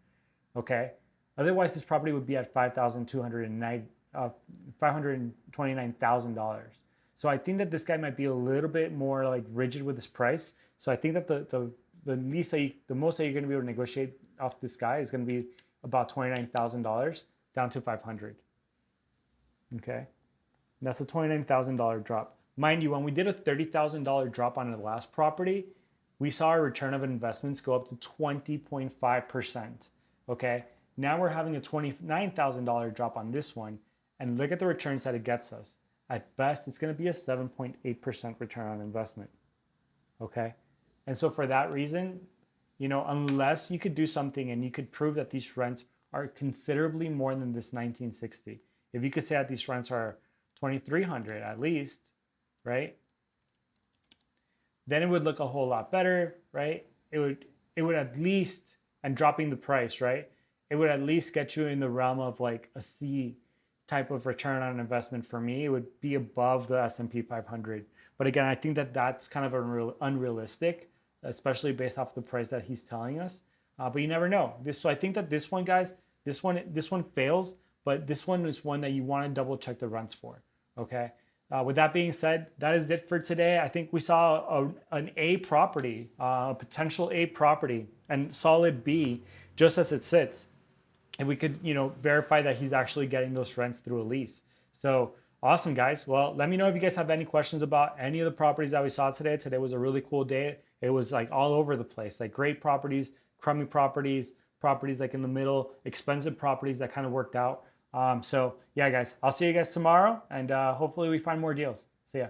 Okay. Otherwise, this property would be at $529,000. So I think that this guy might be a little bit more like rigid with his price. So I think that the least that the most that you're going to be able to negotiate off this guy is going to be about $29,000 down to 500. Okay. And that's a $29,000 drop. Mind you, when we did a $30,000 drop on the last property, we saw our return of investments go up to 20.5%. Okay. Now we're having a $29,000 drop on this one, and look at the returns that it gets us. At best, it's going to be a 7.8% return on investment. Okay. And so for that reason, unless you could do something and you could prove that these rents are considerably more than this 1960, if you could say that these rents are 2,300 at least, right? Then it would look a whole lot better, right? It would at least, and dropping the price, right? It would at least get you in the realm of like a C type of return on investment for me. It would be above the S&P 500. But again, I think that that's kind of unrealistic, especially based off the price that he's telling us. But you never know. So I think that this one, guys, this one fails, but this one is one that you want to double check the rents for. Okay. With that being said, that is it for today. I think we saw an A property, a potential A property, and solid B, just as it sits. And we could, verify that he's actually getting those rents through a lease. So awesome, guys. Well, let me know if you guys have any questions about any of the properties that we saw today. Today was a really cool day. It was like all over the place, like great properties, crummy properties, properties like in the middle, expensive properties that kind of worked out. So yeah, guys, I'll see you guys tomorrow, and hopefully we find more deals. See ya.